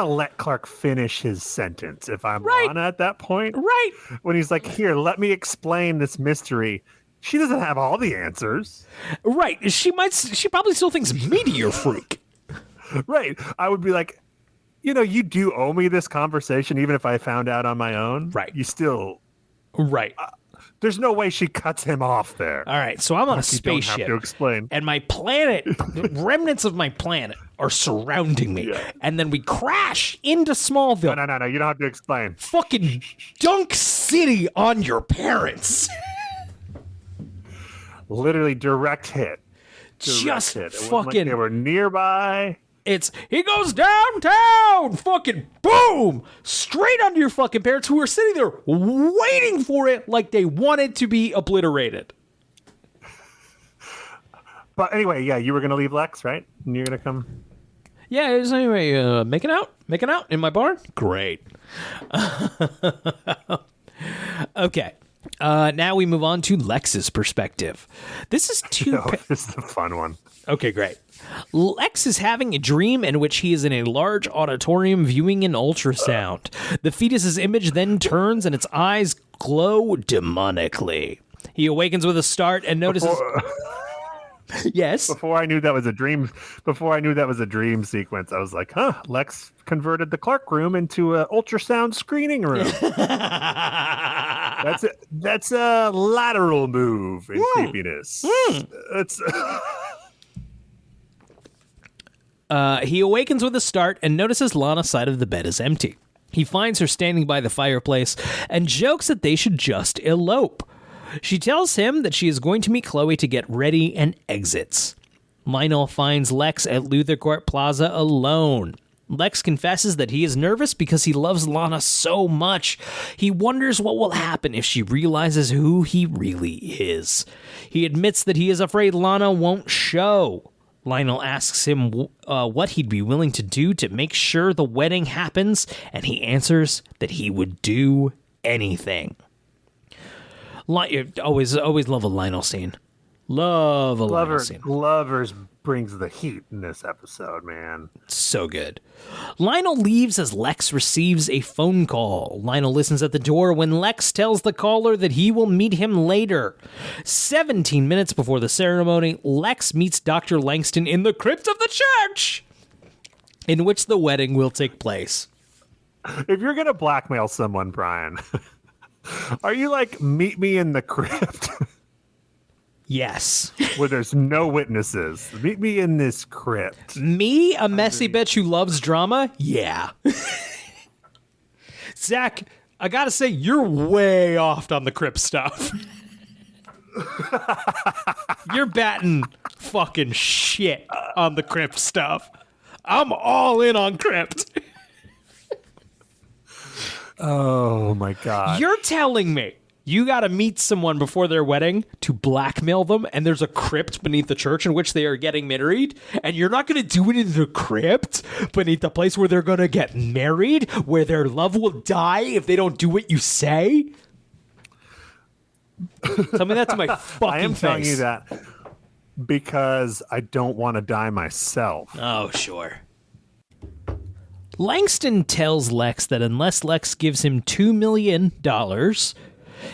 let Clark finish his sentence if I'm Lana at that point. Right. When he's like, here, let me explain this mystery. She doesn't have all the answers. Right. She probably still thinks Meteor Freak. Right. I would be like, you do owe me this conversation, even if I found out on my own. Right. You still. Right. There's no way she cuts him off there. All right. So I'm on a spaceship. You don't have to explain. And my planet, remnants of my planet are surrounding me. Yeah. And then we crash into Smallville. No. You don't have to explain. Fucking dunk city on your parents. Literally direct hit. Just hit. Fucking. Like they were nearby. He goes downtown. Fucking boom. Straight onto your fucking parents who are sitting there waiting for it like they wanted to be obliterated. But anyway, yeah, you were going to leave Lex, right? And you're going to come. Yeah, anyway, making out in my barn. Great. Okay. Now we move on to Lex's perspective. This is this is a fun one. Okay, great. Lex is having a dream in which he is in a large auditorium viewing an ultrasound. The fetus's image then turns and its eyes glow demonically. He awakens with a start and notices... Yes. Before I knew that was a dream sequence, I was like, Lex converted the Clark room into an ultrasound screening room. That's a lateral move in creepiness. He awakens with a start and notices Lana's side of the bed is empty. He finds her standing by the fireplace and jokes that they should just elope. She tells him that she is going to meet Chloe to get ready and exits. Lionel finds Lex at Luther Court Plaza alone. Lex confesses that he is nervous because he loves Lana so much. He wonders what will happen if she realizes who he really is. He admits that he is afraid Lana won't show. Lionel asks him what he'd be willing to do to make sure the wedding happens, and he answers that he would do anything. Always love a Lionel scene. Love a Lionel scene. Glover's brings the heat in this episode, man. So good. Lionel leaves as Lex receives a phone call. Lionel listens at the door when Lex tells the caller that he will meet him later. 17 minutes before the ceremony, Lex meets Dr. Langston in the crypt of the church in which the wedding will take place. If you're going to blackmail someone, Brian, are you like, meet me in the crypt? Yes. Where there's no witnesses. Meet me in this crypt. Me, a messy bitch who loves drama? Yeah. Zach, I gotta say, you're way off on the crypt stuff. You're batting fucking shit on the crypt stuff. I'm all in on crypt. Oh my God. You're telling me you got to meet someone before their wedding to blackmail them, and there's a crypt beneath the church in which they are getting married, and you're not going to do it in the crypt beneath the place where they're going to get married, where their love will die if they don't do what you say? Tell me that to my fucking I am face. telling you that because I don't want to die myself. Oh, sure. Langston tells Lex that unless Lex gives him $2 million,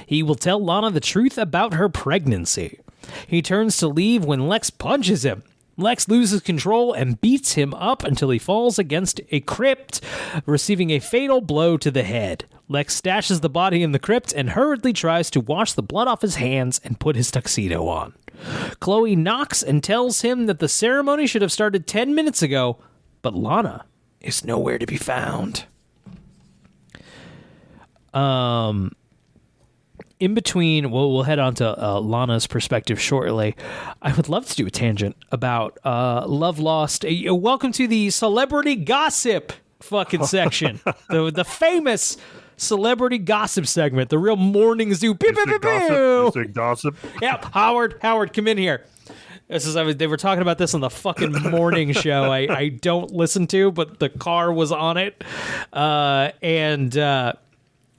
he will tell Lana the truth about her pregnancy. He turns to leave when Lex punches him. Lex loses control and beats him up until he falls against a crypt, receiving a fatal blow to the head. Lex stashes the body in the crypt and hurriedly tries to wash the blood off his hands and put his tuxedo on. Chloe knocks and tells him that the ceremony should have started 10 minutes ago, but Lana is nowhere to be found. In between, we'll head on to Lana's perspective shortly. I would love to do a tangent about Love Lost. Welcome to the celebrity gossip fucking section. the famous celebrity gossip segment. The real morning zoo. Pew, pew, pew, pew. Is it gossip? Yep. Howard, come in here. They were talking about this on the fucking morning show. I don't listen to, but the car was on it.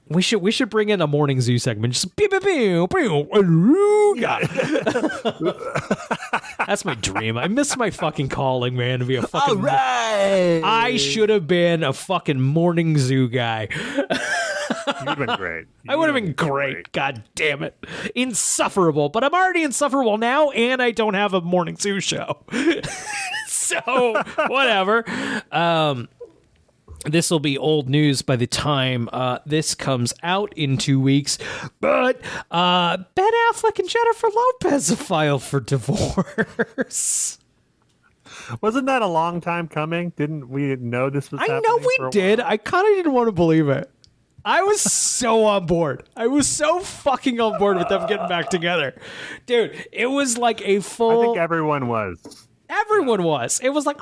We should bring in a morning zoo segment. Just pew, pew, pew, pew. That's my dream. I miss my fucking calling, man, to be a fucking. All right. I should have been a fucking morning zoo guy. You'd have been great. I would have been great. God damn it. Insufferable. But I'm already insufferable now, and I don't have a morning zoo show. So, whatever. This will be old news by the time this comes out in 2 weeks. But Ben Affleck and Jennifer Lopez have filed for divorce. Wasn't that a long time coming? Didn't we know this was happening? I know we did. While? I kind of didn't want to believe it. I was so on board. I was so fucking on board with them getting back together. Dude, it was like a full... I think everyone was. Everyone was. It was like,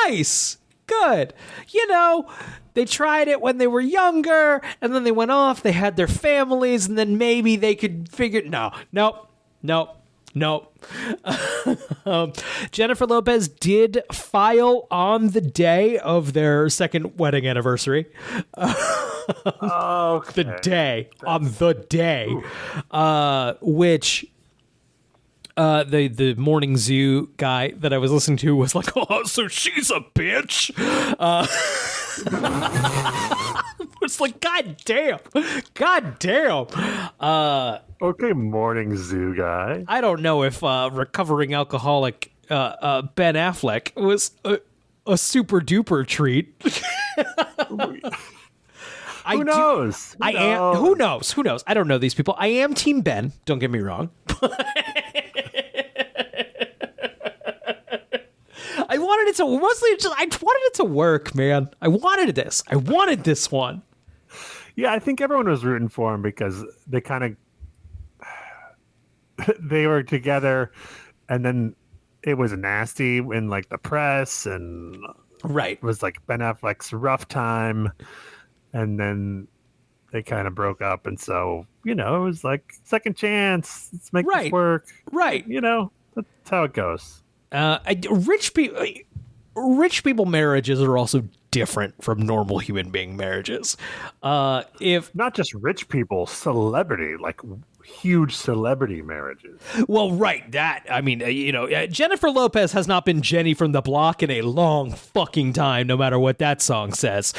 nice. Good. You know, they tried it when they were younger, and then they went off, they had their families, and then maybe they could figure... Nope. Jennifer Lopez did file on the day of their second wedding anniversary. Okay. The day, which... the morning zoo guy that I was listening to was like, oh, so she's a bitch. It's like, God damn. Okay, morning zoo guy. I don't know if recovering alcoholic Ben Affleck was a super duper treat. Who knows? Who knows? I don't know these people. I am Team Ben. Don't get me wrong. I wanted it to work, man. I wanted this one. Yeah, I think everyone was rooting for him because they kind of they were together, and then it was nasty in like the press, and right, it was like Ben Affleck's rough time, and then they kind of broke up, and so it was like second chance. Let's make this work. Right. That's how it goes. Rich people marriages are also different from normal human being marriages. If not just rich people, celebrity, like huge celebrity marriages. Well, right. That, I mean, Jennifer Lopez has not been Jenny from the Block in a long fucking time, no matter what that song says.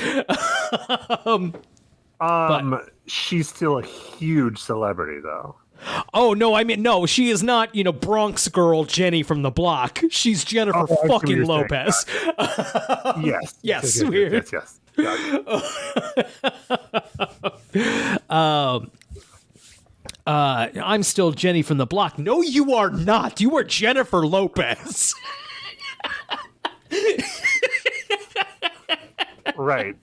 She's still a huge celebrity, though. Oh, no, I mean, no, she is not, Bronx girl Jenny from the Block. She's Jennifer fucking Lopez. Yes. Yes. Yes. I'm still Jenny from the Block. No, you are not. You are Jennifer Lopez. Right.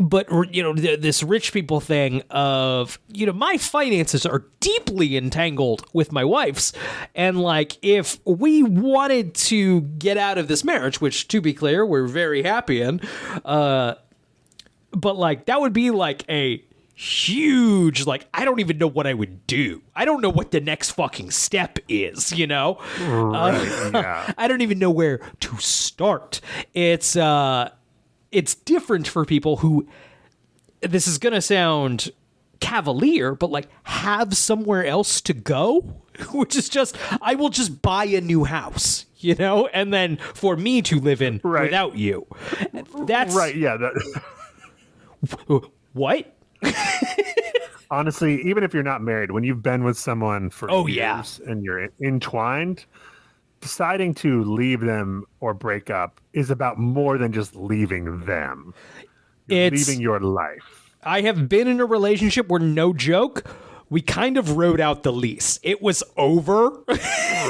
But this rich people thing of my finances are deeply entangled with my wife's, and like if we wanted to get out of this marriage, which to be clear we're very happy in, but like that would be like a huge, like, I don't even know what I would do. I don't know what the next fucking step is, Right, yeah. I don't even know where to start. It's different for people who, this is going to sound cavalier, but like have somewhere else to go, which is just, I will just buy a new house, and then for me to live in without you. That's right. Yeah. What? Honestly, even if you're not married, when you've been with someone for years and you're entwined, deciding to leave them or break up is about more than just leaving them. It's leaving your life. I have been in a relationship where, no joke, we kind of wrote out the lease. It was over.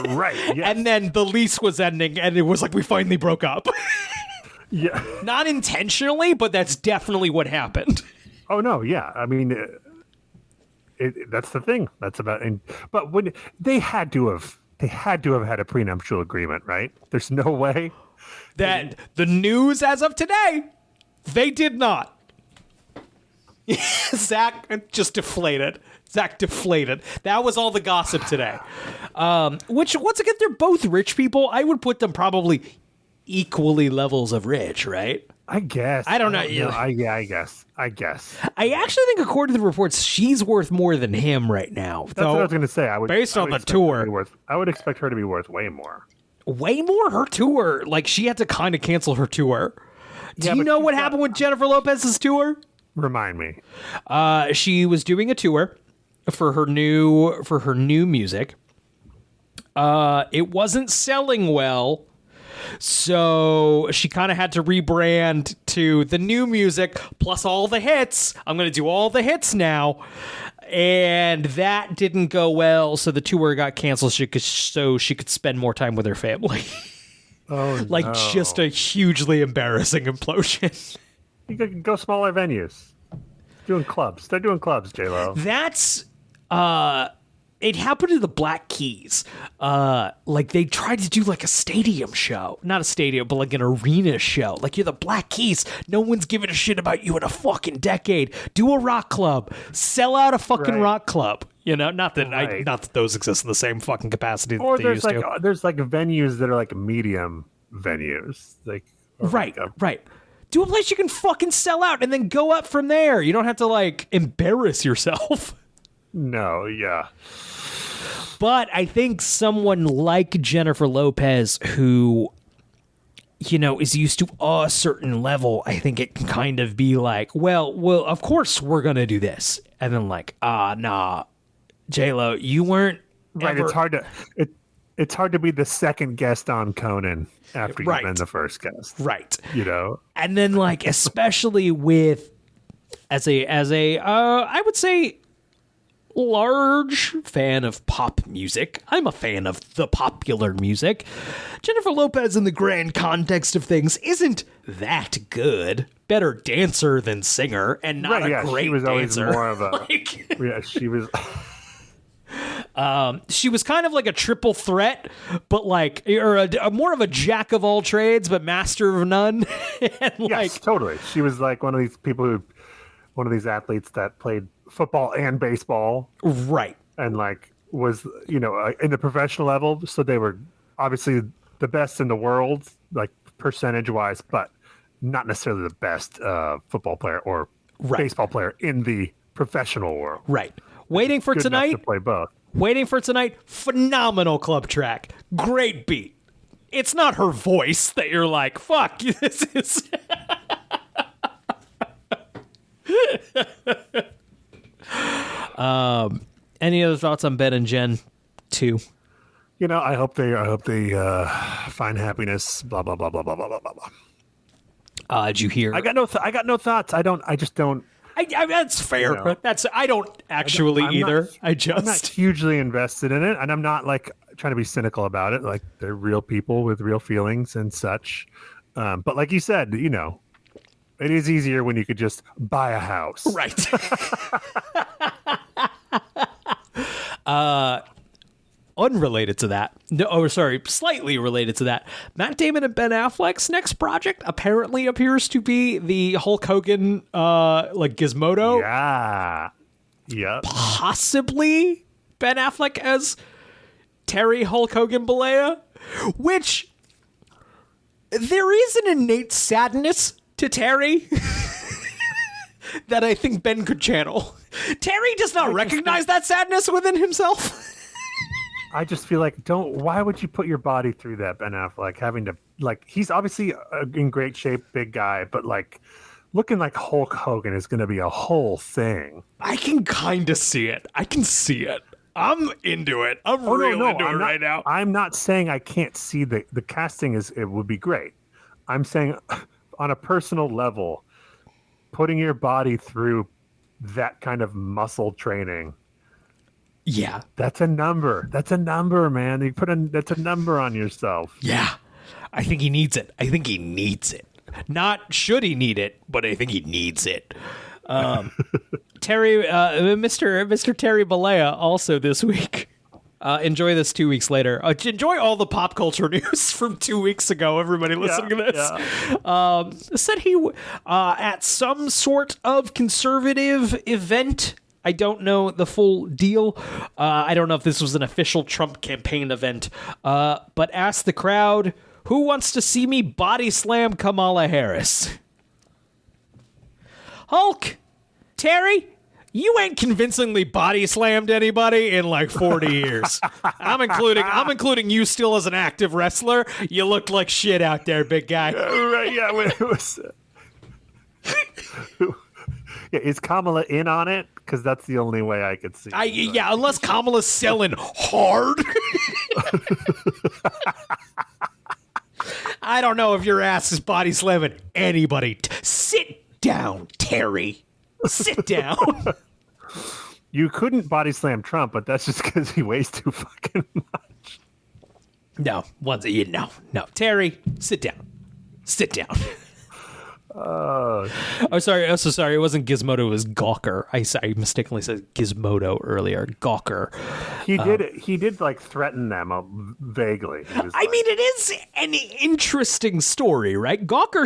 Right. Yes. And then the lease was ending and it was like we finally broke up. Yeah. Not intentionally, but that's definitely what happened. Oh no, yeah. I mean, that's the thing. That's about. But when they had to have had a prenuptial agreement, right? There's no way that the news as of today, they did not. Zach just deflated. Zach deflated. That was all the gossip today. Which, once again, they're both rich people. I would put them probably equally levels of rich, right? I guess. I don't know. I guess. I actually think, according to the reports, she's worth more than him right now. That's what I was going to say. Based on the tour, I would expect her to be worth way more. Way more? Her tour, like she had to kind of cancel her tour. Do you know what happened with Jennifer Lopez's tour? Remind me. She was doing a tour for her new music. It wasn't selling well. So she kind of had to rebrand to the new music plus all the hits. I'm going to do all the hits now. And that didn't go well. So the tour got canceled so she could spend more time with her family. Oh, like no. Just a hugely embarrassing implosion. You could go smaller venues. Doing clubs. They're doing clubs, J-Lo. That's it happened to the Black Keys. Like they tried to do like a stadium show. Not a stadium, but like an arena show. Like, you're the Black Keys. No one's giving a shit about you in a fucking decade. Do a rock club. Sell out a fucking rock club. Not that those exist in the same fucking capacity that they used to. There's like venues that are like medium venues. Right. Do a place you can fucking sell out and then go up from there. You don't have to like embarrass yourself. No, yeah. But I think someone like Jennifer Lopez, who, is used to a certain level, I think it can kind of be like, well, of course we're going to do this. And then like, nah, J-Lo, you weren't right. Ever... It's hard to be the second guest on Conan after you've been the first guest. Right. And then like, especially with, as a I would say, large fan of pop music. I'm a fan of the popular music. Jennifer Lopez, in the grand context of things, isn't that good. Better dancer than singer, and not a great she was dancer. Always more of a. She was. She was kind of like a triple threat, but like, or a more of a jack of all trades, but master of none. And yes, totally. She was like one of these athletes that played football and baseball. Right. And like was, in the professional level. So they were obviously the best in the world, like percentage wise, but not necessarily the best football player or baseball player in the professional world. Right. Waiting for Good enough Tonight. to play both. Waiting for Tonight. Phenomenal club track. Great beat. It's not her voice that you're like, fuck, this is. Any other thoughts on Ben and Jen 2? You know, I hope they find happiness. Blah blah blah blah blah blah blah blah. Did you hear? I got no thoughts. I just don't. That's fair. You know. I don't actually I'm either. Not, I just I'm not hugely invested in it, and I'm not like trying to be cynical about it. Like they're real people with real feelings and such. But like you said, you know, it is easier when you could just buy a house. right. Unrelated to that. No, sorry, slightly related to that. Matt Damon and Ben Affleck's next project apparently appears to be the Hulk Hogan like Gizmodo. Yeah. Yep. Possibly Ben Affleck as Terry Hulk Hogan Balea, which there is an innate sadness to Terry that I think Ben could channel. Terry does not recognize that sadness within himself. I just feel like why would you put your body through that, Ben Affleck, having to, like, he's obviously in great shape, big guy, but like looking like Hulk Hogan is going to be a whole thing. I can kind of see it. I can see it. I'm into it. I'm into it right now. I'm not saying I can't see the casting it would be great. I'm saying on a personal level, putting your body through that kind of muscle training. Yeah. That's a number. That's a number, man. That's a number on yourself. Yeah. I think he needs it. I think he needs it. Not should he need it, but I think he needs it. Terry, Mr. Terry Balea also this week. Enjoy this 2 weeks later. Enjoy all the pop culture news from 2 weeks ago. Everybody listening to this said he at some sort of conservative event. I don't know the full deal. I don't know if this was an official Trump campaign event, but asked the crowd, who wants to see me body slam Kamala Harris? Hulk, Terry, you ain't convincingly body slammed anybody in like 40 years. I'm including you still as an active wrestler. You looked like shit out there, big guy. Right, yeah. When it was, yeah, is Kamala in on it? Because that's the only way I could see. Yeah, unless Kamala's selling hard. I don't know if your ass is body slamming anybody. Sit down, Terry. Sit down. You couldn't body slam Trump, but that's just because he weighs too fucking much. No, no. Terry, sit down. Sit down. Oh, sorry. Oh, so sorry. It wasn't Gizmodo. It was Gawker. I mistakenly said Gizmodo earlier. Gawker. He did like threaten them vaguely. I mean, it is an interesting story, right? Gawker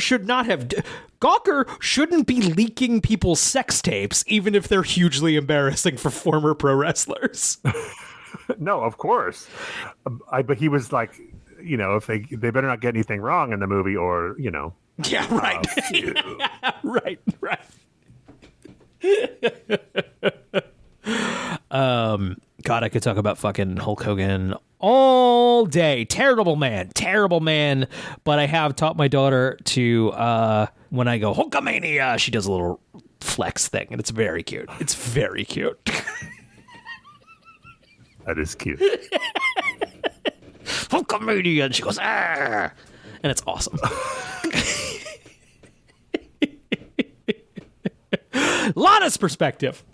shouldn't be leaking people's sex tapes, even if they're hugely embarrassing for former pro wrestlers. No, of course. But he was like, you know, if they better not get anything wrong in the movie, or you know. Yeah, right. Right. God, I could talk about fucking Hulk Hogan all day. Terrible man. But I have taught my daughter to, when I go Hulkamania, she does a little flex thing, and it's very cute. That is cute. Hulkamania, and she goes, ah, and it's awesome. Lana's perspective.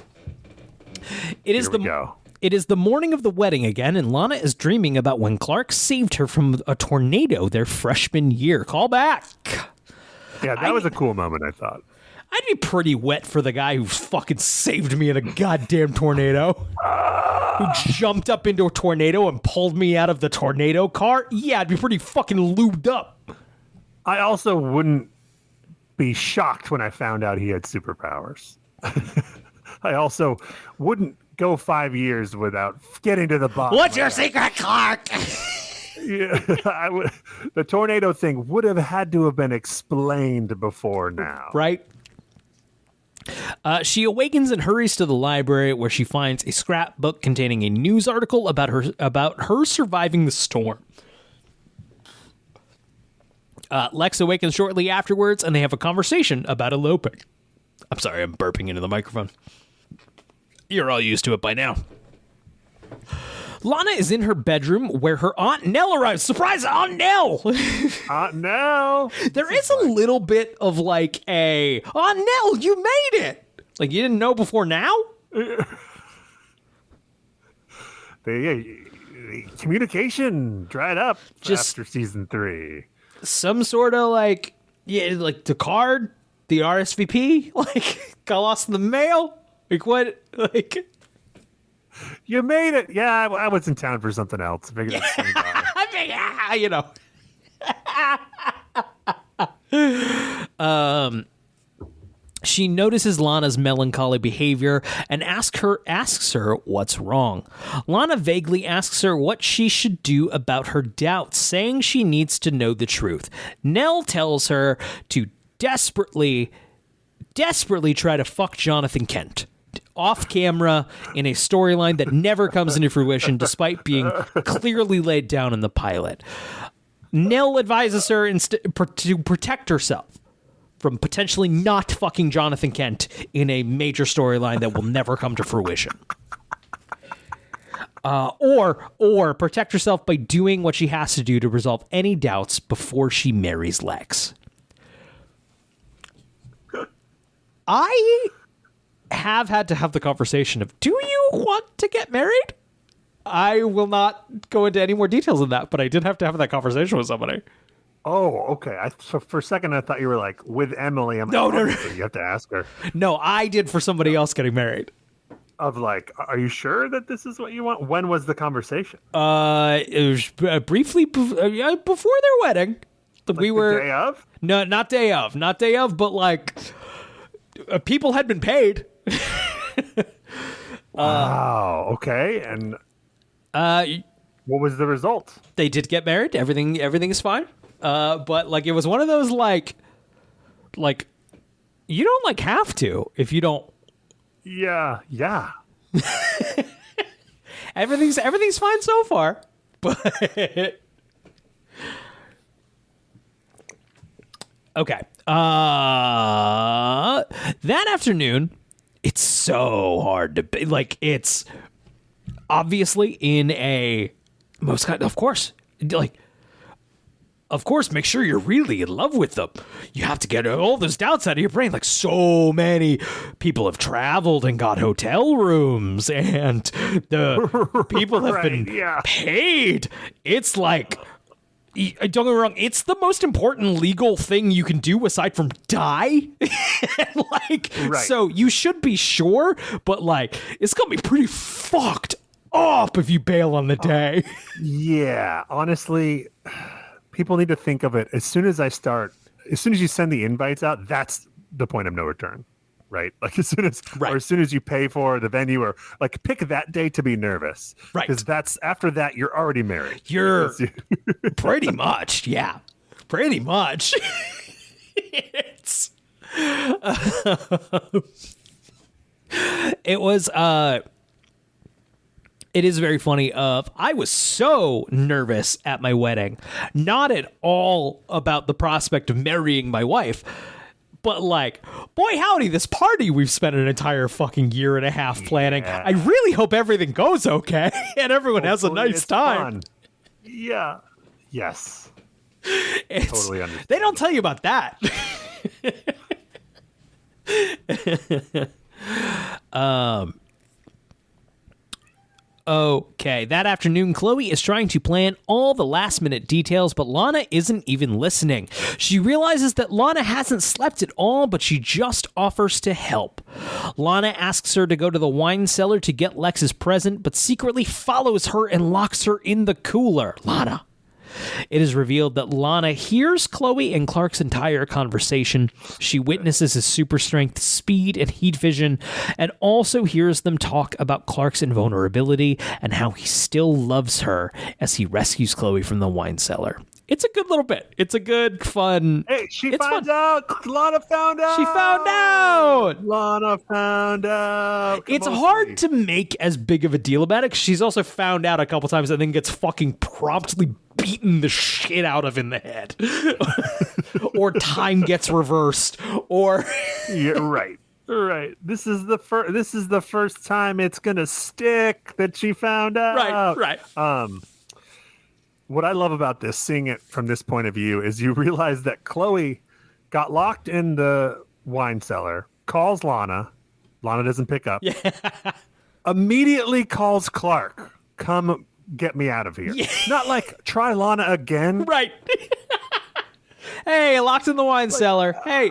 It is the morning of the wedding again, and Lana is dreaming about when Clark saved her from a tornado their freshman year. Call back. Yeah, that was a cool moment, I thought. I'd be pretty wet for the guy who fucking saved me in a goddamn tornado. Who jumped up into a tornado and pulled me out of the tornado car. Yeah, I'd be pretty fucking lubed up. I also wouldn't be shocked when I found out he had superpowers. I also wouldn't go 5 years without getting to the bottom. What's your secret, Clark? Yeah, the tornado thing would have had to have been explained before now. Right? She awakens and hurries to the library where she finds a scrapbook containing a news article about her surviving the storm. Lex awakens shortly afterwards, and they have a conversation about eloping. I'm sorry, I'm burping into the microphone. You're all used to it by now. Lana is in her bedroom where her Aunt Nell arrives. Surprise, Aunt Nell! Aunt Nell! There is a little bit of like a, Aunt Nell, you made it! Like, you didn't know before now? The communication dried up after season 3. Some sort of like, yeah, like the card, the RSVP, like, got lost in the mail? Like, what? Like... You made it. Yeah, I was in town for something else. I figured She notices Lana's melancholy behavior and asks her what's wrong. Lana vaguely asks her what she should do about her doubts, saying she needs to know the truth. Nell tells her to desperately try to fuck Jonathan Kent off camera in a storyline that never comes into fruition despite being clearly laid down in the pilot. Nell advises her to protect herself from potentially not fucking Jonathan Kent in a major storyline that will never come to fruition. Or protect herself by doing what she has to do to resolve any doubts before she marries Lex. I have had to have the conversation of, do you want to get married? I will not go into any more details than that, but I did have to have that conversation with somebody. Oh, okay. So for a second, I thought you were like with Emily. I'm no. You have to ask her. No, I did for somebody else getting married. Of like, are you sure that this is what you want? When was the conversation? It was briefly before their wedding. Like we were the day of? No, not day of, but like people had been paid. Wow. Okay. And what was the result? They did get married. Everything is fine. But like it was one of those like you don't like have to if you don't. Yeah. Everything's fine so far. But okay. That afternoon, it's so hard to be like, it's obviously in a most kind of course, like, of course, make sure you're really in love with them. You have to get all those doubts out of your brain. Like, so many people have traveled and got hotel rooms, and the people have been paid. It's like, don't get me wrong, it's the most important legal thing you can do aside from die. Like, right. So you should be sure, but like, it's gonna be pretty fucked up if you bail on the day. Yeah, honestly, people need to think of it as soon as you send the invites out, that's the point of no return, right? Like as soon as you pay for the venue, or like pick that day to be nervous, right? Because that's after that you're already married. You're pretty much, yeah, pretty much. It is very funny. I was so nervous at my wedding, not at all about the prospect of marrying my wife, but like, boy howdy, this party we've spent an entire fucking year and a half planning. Yeah. I really hope everything goes okay and everyone has a nice time. Fun. Yeah. Yes. Totally understand. They don't tell you about that. Okay, that afternoon, Chloe is trying to plan all the last-minute details, but Lana isn't even listening. She realizes that Lana hasn't slept at all, but she just offers to help. Lana asks her to go to the wine cellar to get Lex's present, but secretly follows her and locks her in the cooler. Lana. It is revealed that Lana hears Chloe and Clark's entire conversation. She witnesses his super strength, speed, and heat vision, and also hears them talk about Clark's invulnerability and how he still loves her as he rescues Chloe from the wine cellar. It's a good little bit. It's a good, fun. Hey, she it's finds fun. out. Lana found out. She found out. Lana found out. It's hard to make as big of a deal about it. 'Cause she's also found out a couple times and then gets fucking promptly beaten the shit out of in the head. Or time gets reversed. Or yeah, right. Right. This is the first time it's gonna stick that she found out. Right. What I love about this, seeing it from this point of view, is you realize that Chloe got locked in the wine cellar, calls Lana. Lana doesn't pick up. Yeah. Immediately calls Clark. Come get me out of here. Yeah. Not like, try Lana again. Right. Hey, locked in the wine cellar. Hey,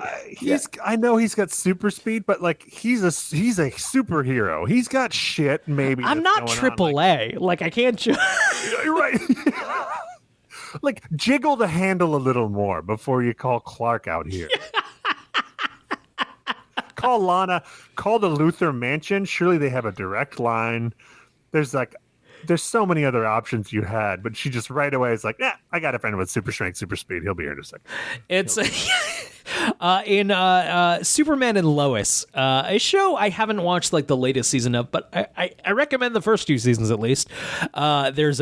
I know he's got super speed, but like he's a superhero. He's got shit. Maybe I'm not AAA. Like I can't. You're right. Like jiggle the handle a little more before you call Clark out here. Call Lana. Call the Luther Mansion. Surely they have a direct line. There's so many other options you had, but she just right away is like, yeah, I got a friend with super strength, super speed. He'll be here in a second. It's in Superman and Lois, a show I haven't watched like the latest season of, but I recommend the first 2 seasons at least. There's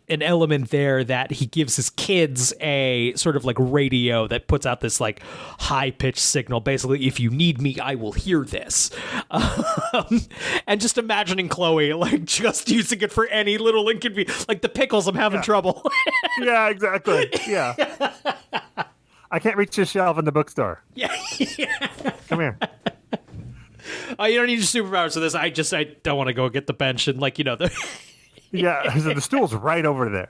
an element there that he gives his kids a sort of like radio that puts out this like high pitched signal. Basically, if you need me, I will hear this. And just imagining Chloe like just using it for any little inconvenience, like the pickles, I'm having trouble. Yeah, exactly. Yeah. I can't reach the shelf in the bookstore. Yeah. Come here. Oh, you don't need your superpowers for this. I don't want to go get the bench and like, the Yeah, so the stool's right over there.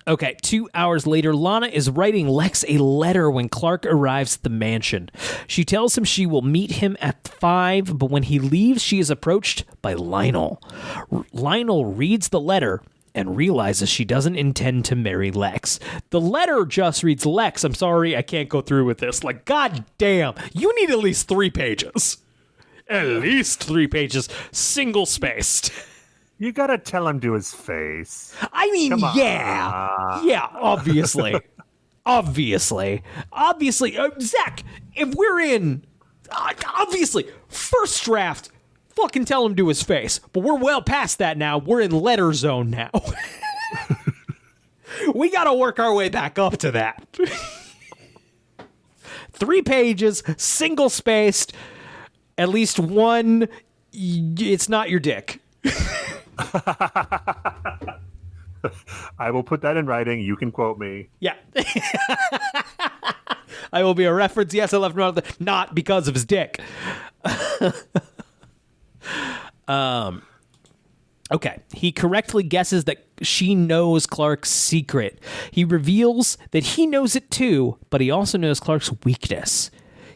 Okay, 2 hours later, Lana is writing Lex a letter when Clark arrives at the mansion. She tells him she will meet him at 5, but when he leaves, she is approached by Lionel. Lionel reads the letter and realizes she doesn't intend to marry Lex. The letter just reads, Lex, I'm sorry, I can't go through with this. Like, god damn, you need at least 3 pages. At least 3 pages, single-spaced. You gotta tell him to his face. I mean, yeah. Yeah, obviously. Obviously, Zach, if we're in, obviously, first draft, fucking tell him to his face. But we're well past that now. We're in letter zone now. We gotta work our way back up to that. 3 pages, single-spaced, at least 1, it's not your dick. I will put that in writing. You can quote me. Yeah. I will be a reference. Yes, I left him out not because of his dick. Okay. He correctly guesses that she knows Clark's secret. He reveals that he knows it too, but he also knows Clark's weakness.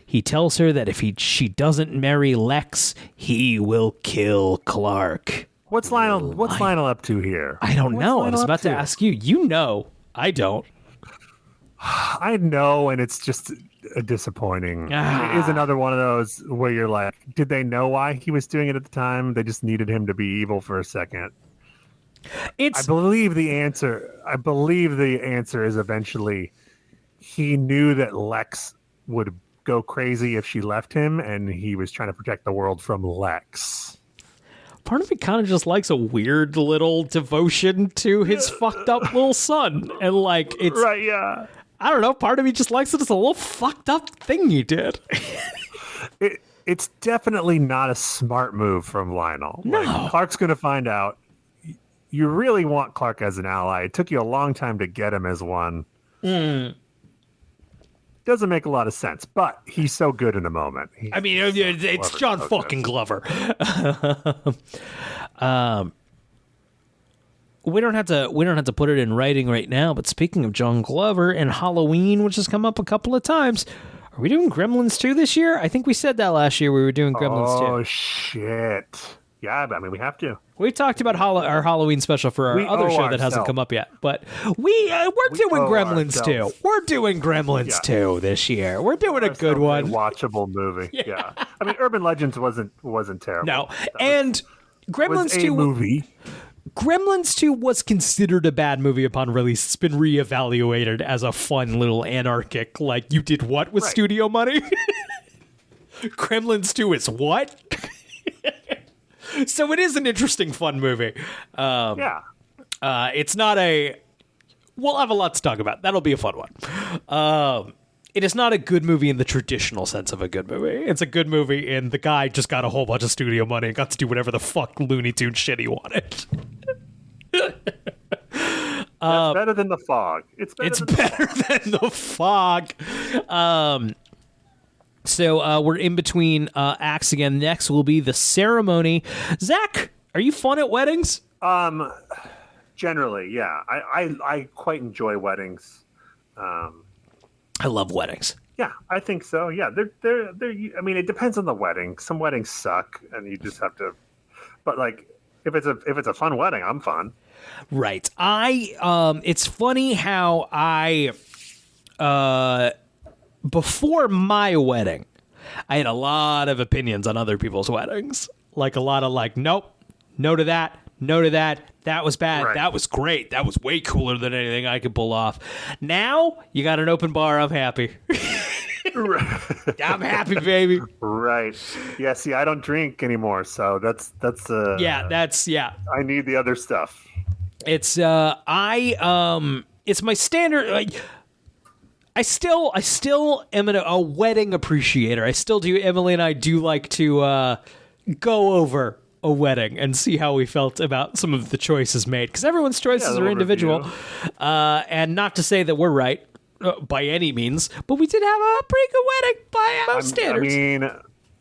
He tells her that if she doesn't marry Lex, he will kill Clark. What's Lionel up to here? I don't know. I was about to ask you. You know. I don't. I know, and it's just disappointing. It is another one of those where you're like, did they know why he was doing it at the time? They just needed him to be evil for a second. I believe the answer is eventually he knew that Lex would go crazy if she left him, and he was trying to protect the world from Lex. Part of me kind of just likes a weird little devotion to his fucked up little son. And like, it's... Right, yeah. I don't know. Part of me just likes it as a little fucked up thing he did. It's definitely not a smart move from Lionel. No. Like, Clark's going to find out. You really want Clark as an ally. It took you a long time to get him as one. Doesn't make a lot of sense, but he's so good in the moment. It's John fucking Glover. We don't have to put it in writing right now, but speaking of John Glover and Halloween, which has come up a couple of times, are we doing Gremlins 2 this year? I think we said that last year we were doing Gremlins 2. Oh, shit. Yeah, I mean, we have to. We talked about our Halloween special for our other show that hasn't come up yet, but we're doing Gremlins 2. We're doing Gremlins 2 this year. We're doing a good one. Watchable movie. Yeah. I mean, Urban Legends wasn't terrible. No. And Gremlins 2 movie. Gremlins 2 was considered a bad movie upon release. It's been reevaluated as a fun little anarchic, like, you did what with studio money? Gremlins 2 is what? So it is an interesting, fun movie. It's not a... We'll have a lot to talk about. That'll be a fun one. It is not a good movie in the traditional sense of a good movie. It's a good movie in the guy just got a whole bunch of studio money and got to do whatever the fuck Looney Tunes shit he wanted. It's better than The Fog. It's better than The Fog. So we're in between acts again. Next will be the ceremony. Zach, are you fun at weddings? Generally, yeah. I quite enjoy weddings. I love weddings. Yeah, I think so. Yeah, they're. I mean, it depends on the wedding. Some weddings suck, and you just have to. But like, if it's a fun wedding, I'm fun. Right. It's funny how before my wedding, I had a lot of opinions on other people's weddings. Like a lot of like, nope, no to that, no to that. That was bad. Right. That was great. That was way cooler than anything I could pull off. Now you got an open bar. I'm happy. I'm happy, baby. Right. Yeah. See, I don't drink anymore, so that's. Yeah. I need the other stuff. It's it's my standard. Like, I still am a wedding appreciator. I still do. Emily and I do like to go over a wedding and see how we felt about some of the choices made, because everyone's choices are individual. And not to say that we're right by any means, but we did have a pretty good wedding by most standards. I mean,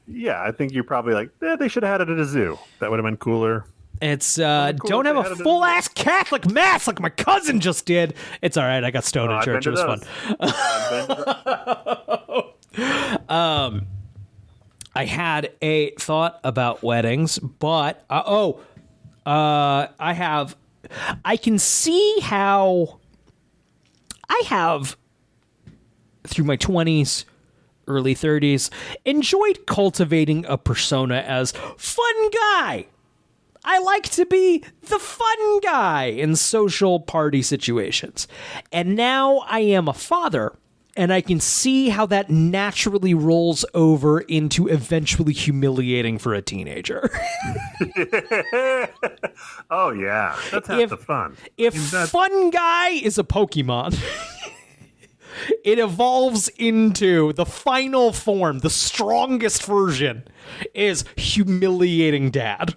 yeah, I think you're probably like, they should have had it at a zoo. That would have been cooler. It's don't have a full ass Catholic mass like my cousin just did. It's all right. I got stoned in church. It was fun. I had a thought about weddings, but I can see how I have through my 20s, early 30s, enjoyed cultivating a persona as fun guy. I like to be the fun guy in social party situations. And now I am a father, and I can see how that naturally rolls over into eventually humiliating for a teenager. Oh, yeah. That's half the fun. If fun guy is a Pokemon, it evolves into the final form, the strongest version is humiliating dad.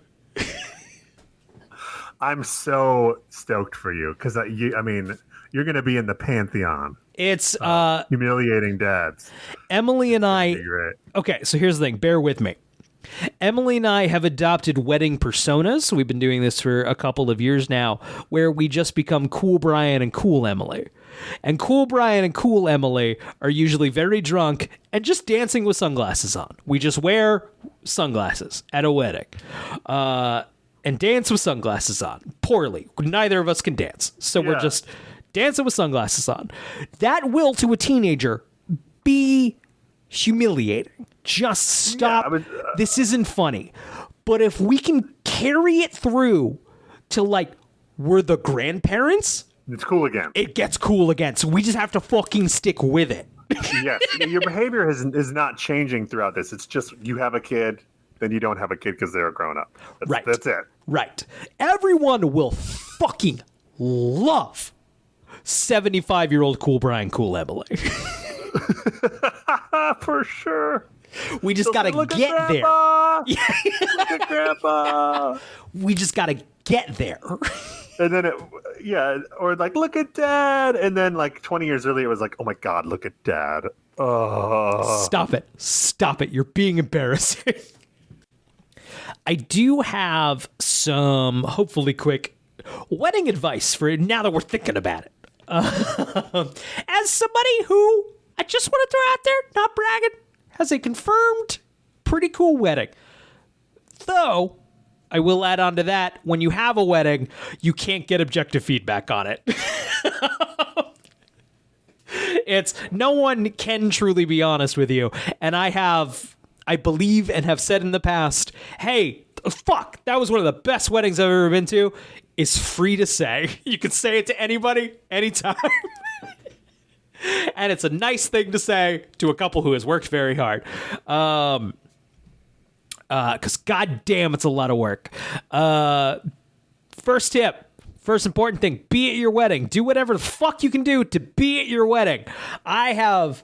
I'm so stoked for you because I mean, you're going to be in the pantheon. It's humiliating dads. Emily and I. Okay, so here's the thing. Bear with me. Emily and I have adopted wedding personas. We've been doing this for a couple of years now, where we just become Cool Brian and Cool Emily. And Cool Brian and Cool Emily are usually very drunk and just dancing with sunglasses on. We just wear sunglasses at a wedding. And dance with sunglasses on. Poorly. Neither of us can dance. So we're just dancing with sunglasses on. That will, to a teenager, be humiliating. Just stop. This isn't funny. But if we can carry it through to, like, we're the grandparents, it's cool again. It gets cool again. So we just have to fucking stick with it. Yes. Your behavior is not changing throughout this. It's just you have a kid, then you don't have a kid because they're grown up. That's it. Right. Everyone will fucking love 75-year-old Cool Brian, Cool Emily. For sure. We just gotta get there. Look at Grandpa. We just gotta get there. And then or like, look at Dad. And then like 20 years earlier, it was like, oh my God, look at Dad. Stop it. You're being embarrassing. I do have some hopefully quick wedding advice for now that we're thinking about it. As somebody who, I just want to throw out there, not bragging, has a confirmed pretty cool wedding. Though, I will add on to that, when you have a wedding, you can't get objective feedback on it. It's no one can truly be honest with you. And I believe and have said in the past, hey, fuck, that was one of the best weddings I've ever been to. is free to say. You can say it to anybody, anytime. And it's a nice thing to say to a couple who has worked very hard. Because goddamn, it's a lot of work. First tip, first important thing, be at your wedding. Do whatever the fuck you can do to be at your wedding. I have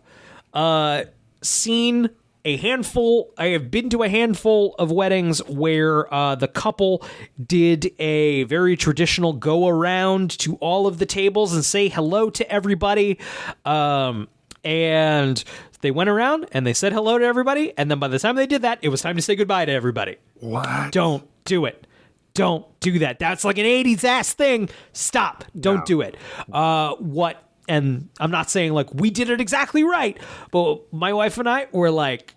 seen a handful, I have been to a handful of weddings where the couple did a very traditional go around to all of the tables and say hello to everybody. And they went around and they said hello to everybody. And then by the time they did that, it was time to say goodbye to everybody. What? Don't do it. Don't do that. That's like an 80s ass thing. Stop. Don't do it. And I'm not saying like we did it exactly right, but my wife and I were like,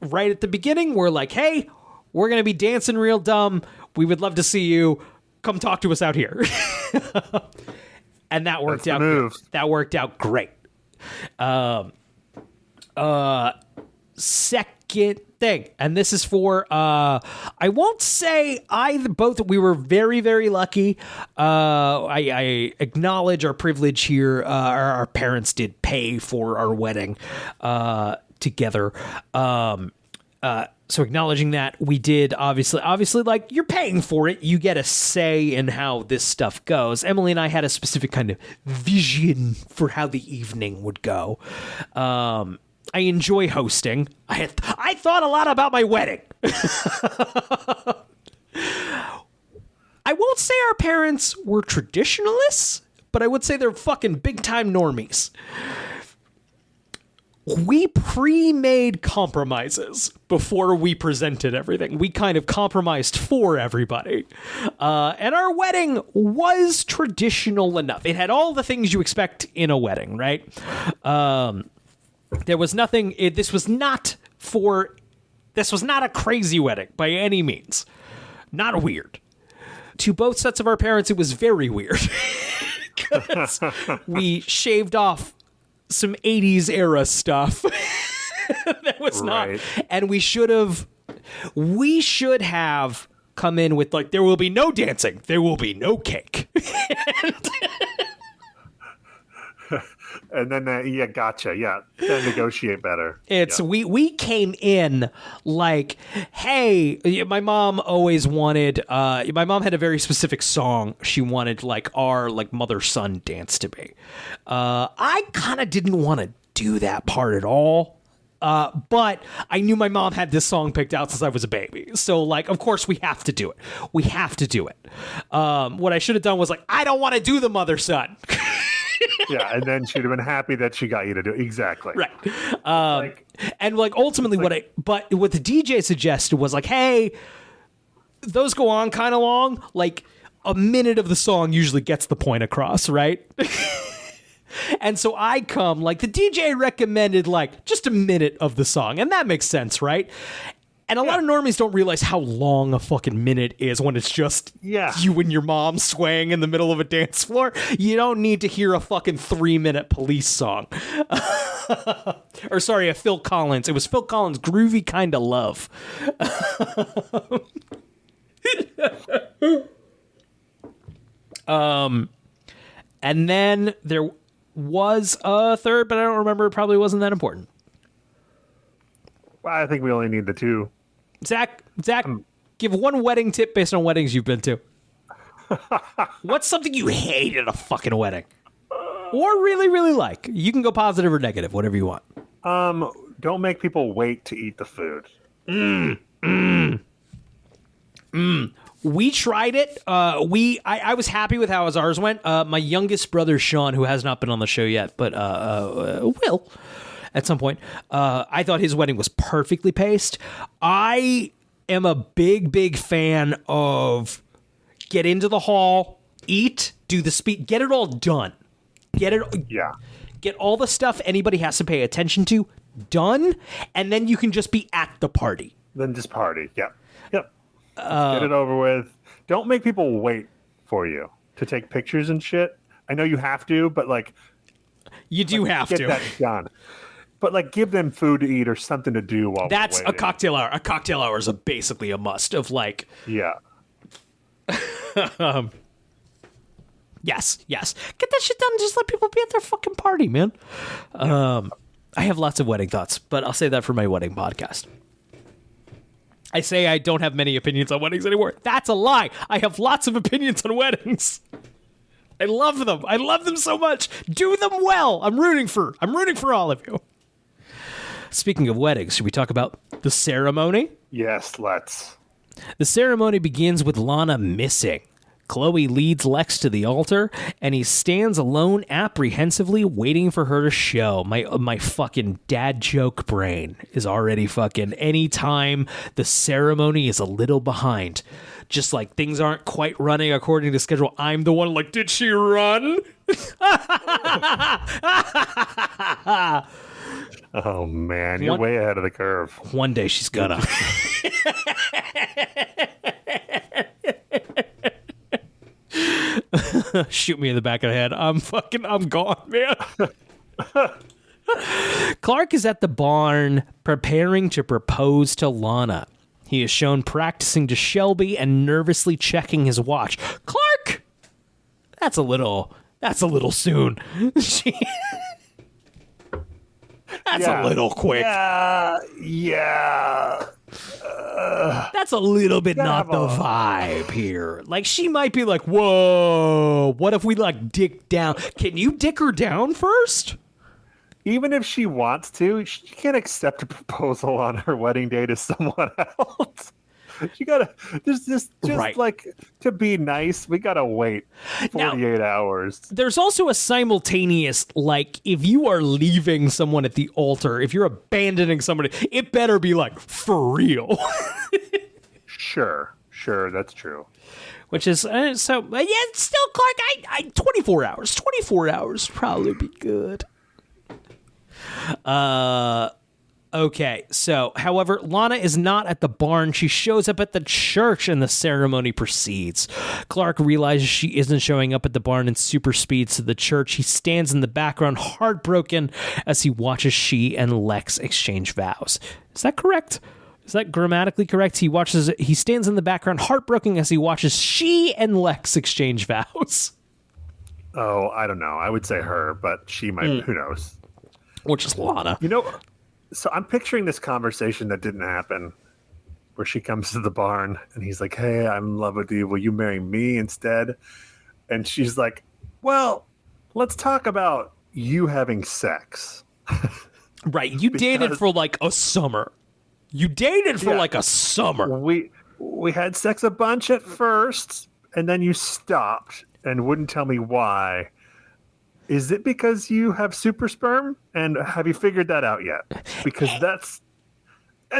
right at the beginning, we're like, hey, we're going to be dancing real dumb. We would love to see you. Come talk to us out here. And that worked out. That worked out great. Second thing, and this is for I won't say both. We were very, very lucky. I acknowledge our privilege here. Our parents did pay for our wedding together. So acknowledging that, we did obviously like you're paying for it, you get a say in how this stuff goes. Emily and I had a specific kind of vision for how the evening would go. I enjoy hosting. I thought a lot about my wedding. I won't say our parents were traditionalists, but I would say they're fucking big time normies. We pre-made compromises before we presented everything. We kind of compromised for everybody. And our wedding was traditional enough. It had all the things you expect in a wedding, right? There was nothing. This was not a crazy wedding by any means. Not weird. To both sets of our parents, it was very weird. 'Cause we shaved off some 80s era stuff. That was not. And we should have come in with like, there will be no dancing. There will be no cake. And then, yeah, gotcha. Yeah, then negotiate better. We came in like, hey, my mom always wanted. My mom had a very specific song she wanted like our like mother-son dance to be. I kind of didn't want to do that part at all. But I knew my mom had this song picked out since I was a baby. So, like, of course, we have to do it. We have to do it. What I should have done was, like, I don't want to do the mother-son. Yeah, and then she'd have been happy that she got you to do it. Exactly. Right. And, like, ultimately what the DJ suggested was, like, hey, those go on kind of long. Like, a minute of the song usually gets the point across, right? And so I come, like, the DJ recommended, like, just a minute of the song. And that makes sense, right? And a lot of normies don't realize how long a fucking minute is when it's just you and your mom swaying in the middle of a dance floor. You don't need to hear a fucking 3-minute Police song. Or sorry, a Phil Collins. It was Phil Collins' Groovy Kinda Love. And then there was a third, but I don't remember. It probably wasn't that important. Well, I think we only need the two. Zach, give one wedding tip based on weddings you've been to. What's something you hate at a fucking wedding? Or really, really like? You can go positive or negative, whatever you want. Don't make people wait to eat the food. We tried it. I was happy with how ours went. My youngest brother, Sean, who has not been on the show yet, but will at some point. I thought his wedding was perfectly paced. I am a big, big fan of get into the hall, eat, do the speech, get it all done. Get all the stuff anybody has to pay attention to done, and then you can just be at the party. Then just party. Yep. Get it over with. Don't make people wait for you to take pictures and shit. I know you have to, but like you do have to get that done. But like give them food to eat or something to do while that's we're waiting. A cocktail hour. A cocktail hour is basically a must of like Yes. Get that shit done. Just let people be at their fucking party, man. I have lots of wedding thoughts, but I'll save that for my wedding podcast. I say I don't have many opinions on weddings anymore. That's a lie. I have lots of opinions on weddings. I love them. I love them so much. Do them well. I'm rooting for all of you. Speaking of weddings, should we talk about the ceremony? Yes, let's. The ceremony begins with Lana missing. Chloe leads Lex to the altar, and he stands alone apprehensively waiting for her to show. My fucking dad joke brain is already fucking anytime the ceremony is a little behind. Just like things aren't quite running according to schedule, I'm the one like, did she run? Oh, man, you're way ahead of the curve. One day she's gonna. Shoot me in the back of the head. I'm gone, man. Clark is at the barn preparing to propose to Lana. He is shown practicing to Shelby and nervously checking his watch. Clark! That's a little soon. That's a little quick. Yeah. That's a little bit not the vibe here. Like, she might be like, whoa, what if we like dick down? Can you dick her down first? Even if she wants to, she can't accept a proposal on her wedding day to someone else. You gotta, there's just right. Like, to be nice, we gotta wait 48 hours. There's also a simultaneous, like, if you are leaving someone at the altar, if you're abandoning somebody, it better be like, for real. Sure, that's true. Which is, still, Clark, I 24 hours. 24 hours would probably be good. Okay, so, however, Lana is not at the barn. She shows up at the church and the ceremony proceeds. Clark realizes she isn't showing up at the barn and super speeds to the church. He stands in the background, heartbroken, as he watches she and Lex exchange vows. Is that correct? Is that grammatically correct? He stands in the background, heartbroken, as he watches she and Lex exchange vows. Oh, I don't know. I would say her, but she might, who knows? Which is Lana. You know, so I'm picturing this conversation that didn't happen, where she comes to the barn and he's like, hey, I'm in love with you. Will you marry me instead? And she's like, well, let's talk about you having sex. Right. You dated for like a summer. We had sex a bunch at first, and then you stopped and wouldn't tell me why. Is it because you have super sperm? And have you figured that out yet? Because that's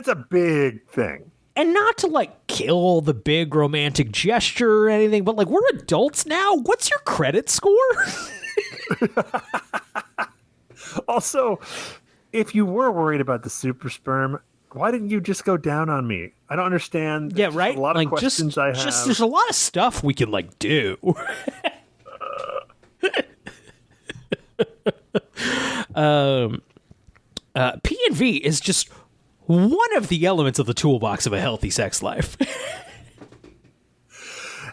a big thing. And not to like kill the big romantic gesture or anything, but like, we're adults now. What's your credit score? Also, if you were worried about the super sperm, why didn't you just go down on me? I don't understand. Yeah, right. A lot of questions I have. There's a lot of stuff we can like do. P&V is just one of the elements of the toolbox of a healthy sex life.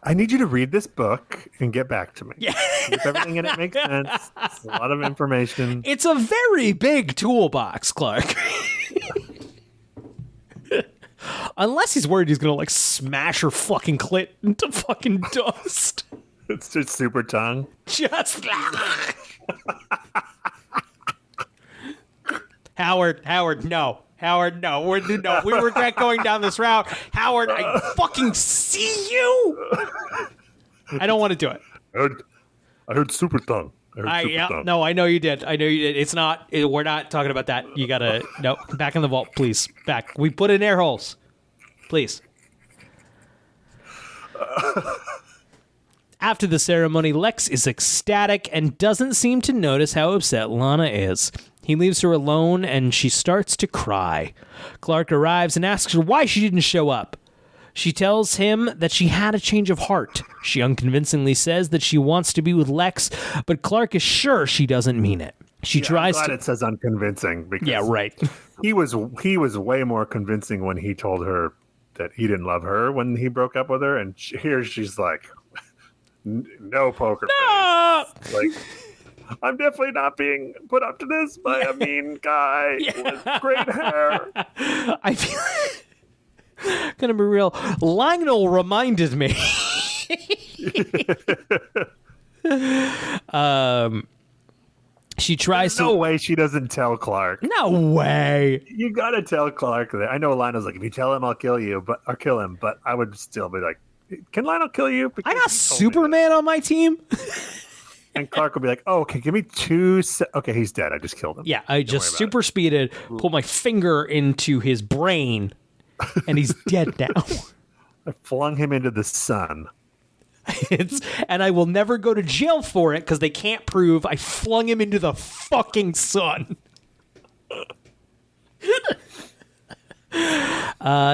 I need you to read this book and get back to me. Yeah. If everything in it makes sense. It's a lot of information. It's a very big toolbox, Clark. Unless he's worried he's gonna like smash her fucking clit into fucking dust. It's just super tongue. Just Howard, no. Howard, no. We regret going down this route. Howard, I fucking see you. I don't want to do it. I heard super tongue. No, I know you did. It's not. We're not talking about that. You gotta back in the vault, please. Back. We put in air holes, please. After the ceremony, Lex is ecstatic and doesn't seem to notice how upset Lana is. He leaves her alone and she starts to cry. Clark arrives and asks her why she didn't show up. She tells him that she had a change of heart. She unconvincingly says that she wants to be with Lex, but Clark is sure she doesn't mean it. She tries I'm glad to. it says unconvincing because Yeah, right. he was way more convincing when he told her that he didn't love her when he broke up with her, and here she's like, No poker Ah! face. Like, I'm definitely not being put up to this by a mean guy with great hair. I feel gonna be real. Lionel reminded me. She tries No to. way she doesn't tell Clark. No way. You gotta tell Clark that. I know Lionel's like, if you tell him, I'll kill you, or kill him. But I would still be like, can Lionel kill you? Because I got he told me Superman on my team. And Clark will be like, oh, okay, give me 2 okay, he's dead. I just killed him. Yeah, I just super speeded, pulled my finger into his brain, and he's dead now. I flung him into the sun. And I will never go to jail for it because they can't prove I flung him into the fucking sun.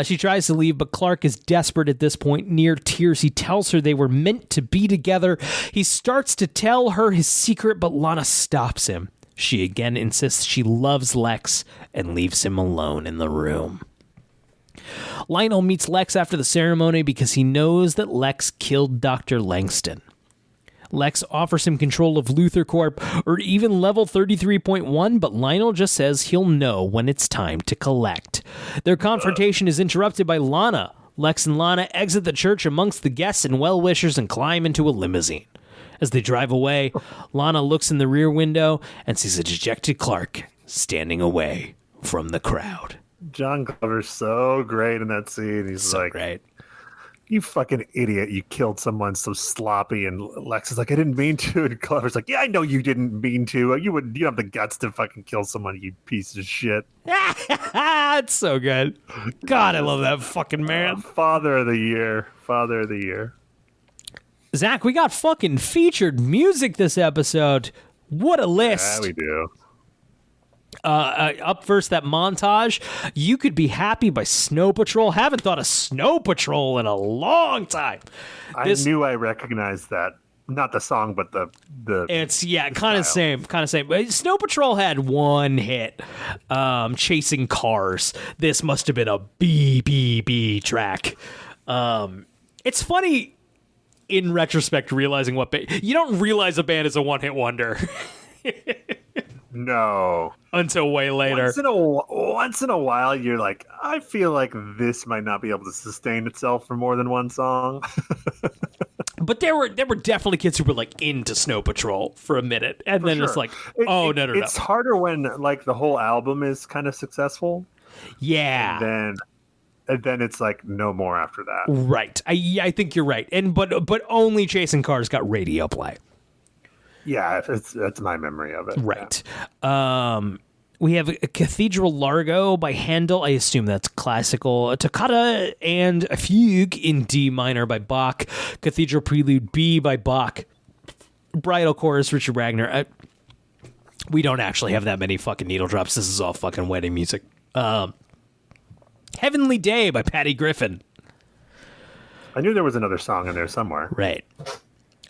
She tries to leave, but Clark is desperate at this point. Near tears, he tells her they were meant to be together. He starts to tell her his secret, but Lana stops him. She again insists she loves Lex and leaves him alone in the room. Lionel meets Lex after the ceremony because he knows that Lex killed Dr. Langston. Lex offers him control of Luthor Corp or even level 33.1, but Lionel just says he'll know when it's time to collect. Their confrontation is interrupted by Lana. Lex and Lana exit the church amongst the guests and well-wishers and climb into a limousine. As they drive away, Lana looks in the rear window and sees a dejected Clark standing away from the crowd. John Glover's so great in that scene. He's So like, great. you fucking idiot. You killed someone so sloppy. And Lex is like, I didn't mean to. And Glover's like, yeah, I know you didn't mean to. You don't have the guts to fucking kill someone, you piece of shit. It's so good. God, I love that fucking man. Father of the year. Father of the year. Zach, we got fucking featured music this episode. What a list. Yeah, we do. Up first, that montage. You Could Be Happy by Snow Patrol. Haven't thought of Snow Patrol in a long time. I knew I recognized that. Not the song, but the It's kind of same. But Snow Patrol had one hit, Chasing Cars. This must have been a BBB track. It's funny in retrospect realizing you don't realize a band is a one-hit wonder. No. Until way later. Once in a while, you're like, I feel like this might not be able to sustain itself for more than one song. But there were definitely kids who were like into Snow Patrol for a minute, and then it's like, no. It's harder when like the whole album is kind of successful. Yeah. And then it's like no more after that. Right. I think you're right. But only Chasing Cars got radio play. Yeah, that's my memory of it. Right. Yeah. We have a Cathedral Largo by Handel. I assume that's classical. A Toccata and a Fugue in D minor by Bach. Cathedral Prelude B by Bach. Bridal Chorus, Richard Wagner. We don't actually have that many fucking needle drops. This is all fucking wedding music. Heavenly Day by Patty Griffin. I knew there was another song in there somewhere. Right.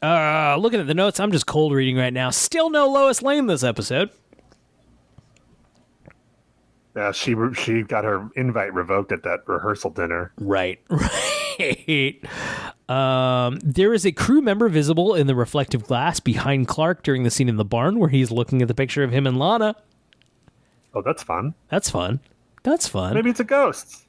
Looking at the notes, I'm just cold reading right now. Still no Lois Lane this episode. Yeah, she got her invite revoked at that rehearsal dinner. Right. There is a crew member visible in the reflective glass behind Clark during the scene in the barn where he's looking at the picture of him and Lana. Oh, that's fun. That's fun. Maybe it's a ghost.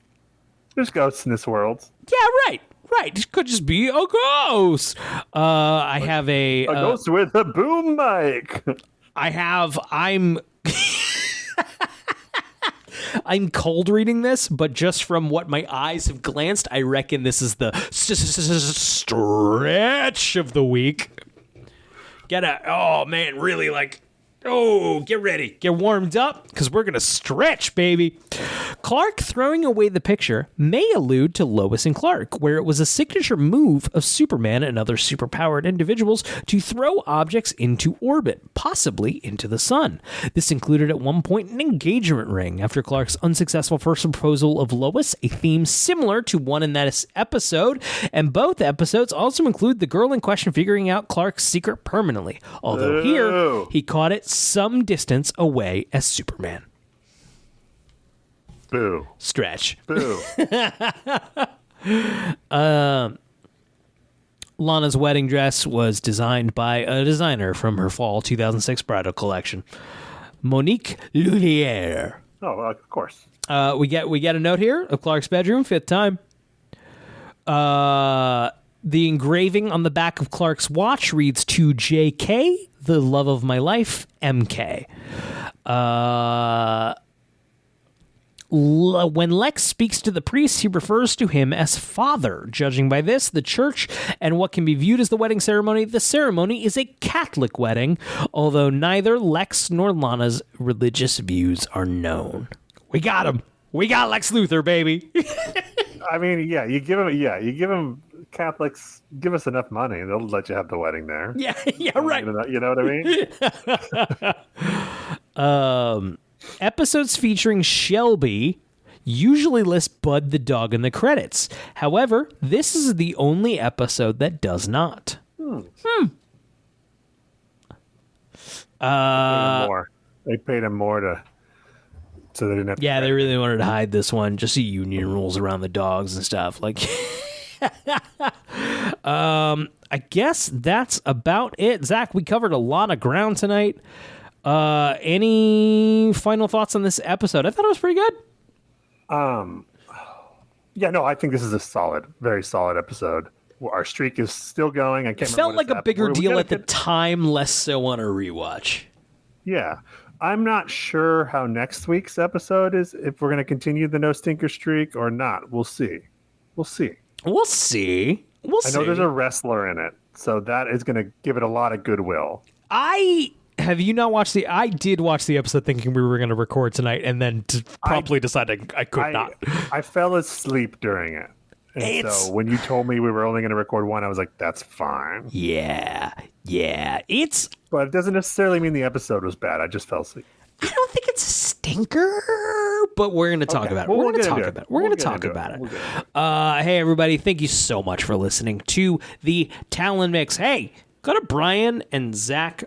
There's ghosts in this world. Yeah, right. It could just be a ghost. I have a ghost with a boom mic. I'm cold reading this, but just from what my eyes have glanced, I reckon this is the stretch of the week. Get ready. Get warmed up, because we're going to stretch, baby. Clark throwing away the picture may allude to Lois and Clark, where it was a signature move of Superman and other superpowered individuals to throw objects into orbit, possibly into the sun. This included at one point an engagement ring after Clark's unsuccessful first proposal of Lois, a theme similar to one in that episode, and both episodes also include the girl in question figuring out Clark's secret permanently, although here he caught it some distance away as Superman. Boo. Stretch. Boo. Lana's wedding dress was designed by a designer from her fall 2006 bridal collection, Monique Lullier. Oh, of course. We get a note here of Clark's bedroom, 5th time. The engraving on the back of Clark's watch reads to JK, the love of my life, MK. When Lex speaks to the priest, he refers to him as father. Judging by this, the church, and what can be viewed as the wedding ceremony, the ceremony is a Catholic wedding, although neither Lex nor Lana's religious views are known. We got him. We got Lex Luthor, baby. I mean, yeah, you give them Catholics, give us enough money, they'll let you have the wedding there. Yeah, right. You know what I mean? Episodes featuring Shelby usually list Bud the dog in the credits. However, this is the only episode that does not. They paid him more so they didn't have to. Yeah, they really wanted to hide this one. Just see union rules around the dogs and stuff. Like, I guess that's about it. Zach, we covered a lot of ground tonight. Any final thoughts on this episode? I thought it was pretty good. Yeah, no, I think this is a very solid episode. Our streak is still going. I can't remember. Felt like a bigger deal at the time, less so on a rewatch. Yeah. I'm not sure how next week's episode is, if we're going to continue the no stinker streak or not. We'll see. I know there's a wrestler in it, so that is going to give it a lot of goodwill. Have you not watched I did watch the episode thinking we were going to record tonight, and then promptly decided I could not. I fell asleep during it. And so when you told me we were only going to record one, I was like, that's fine. Yeah. But it doesn't necessarily mean the episode was bad. I just fell asleep. I don't think it's a stinker, but we're going to talk about it. We're going to talk about it. Hey, everybody. Thank you so much for listening to the Talon Mix. Hey, go to Brian Zach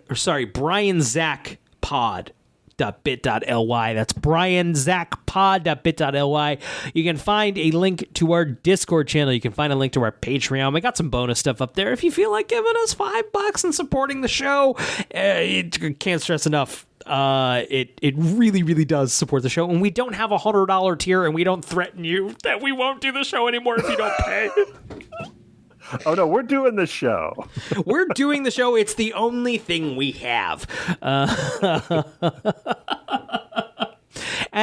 pod.bit.ly. That's brianzachpod.bit.ly. You can find a link to our Discord channel. You can find a link to our Patreon. We got some bonus stuff up there. If you feel like giving us $5 and supporting the show, can't stress enough. It really, really does support the show. And we don't have a $100 tier, and we don't threaten you that we won't do the show anymore if you don't pay. Oh, no, we're doing the show. We're doing the show. It's the only thing we have. And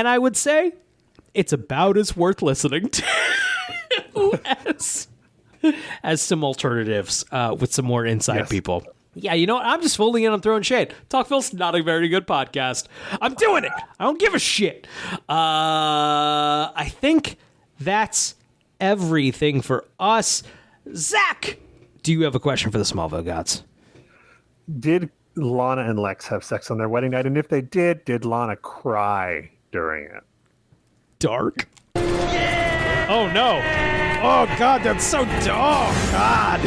I would say it's about as worth listening to as some alternatives with some more inside people. Yeah, you know what? I'm just folding in on throwing shade. Talkville's not a very good podcast. I'm doing it. I don't give a shit. I think that's everything for us. Zach, do you have a question for the Smallville gods? Did Lana and Lex have sex on their wedding night? And if they did Lana cry during it? Dark. Yeah! Oh, no. Oh, God, that's so dark. God.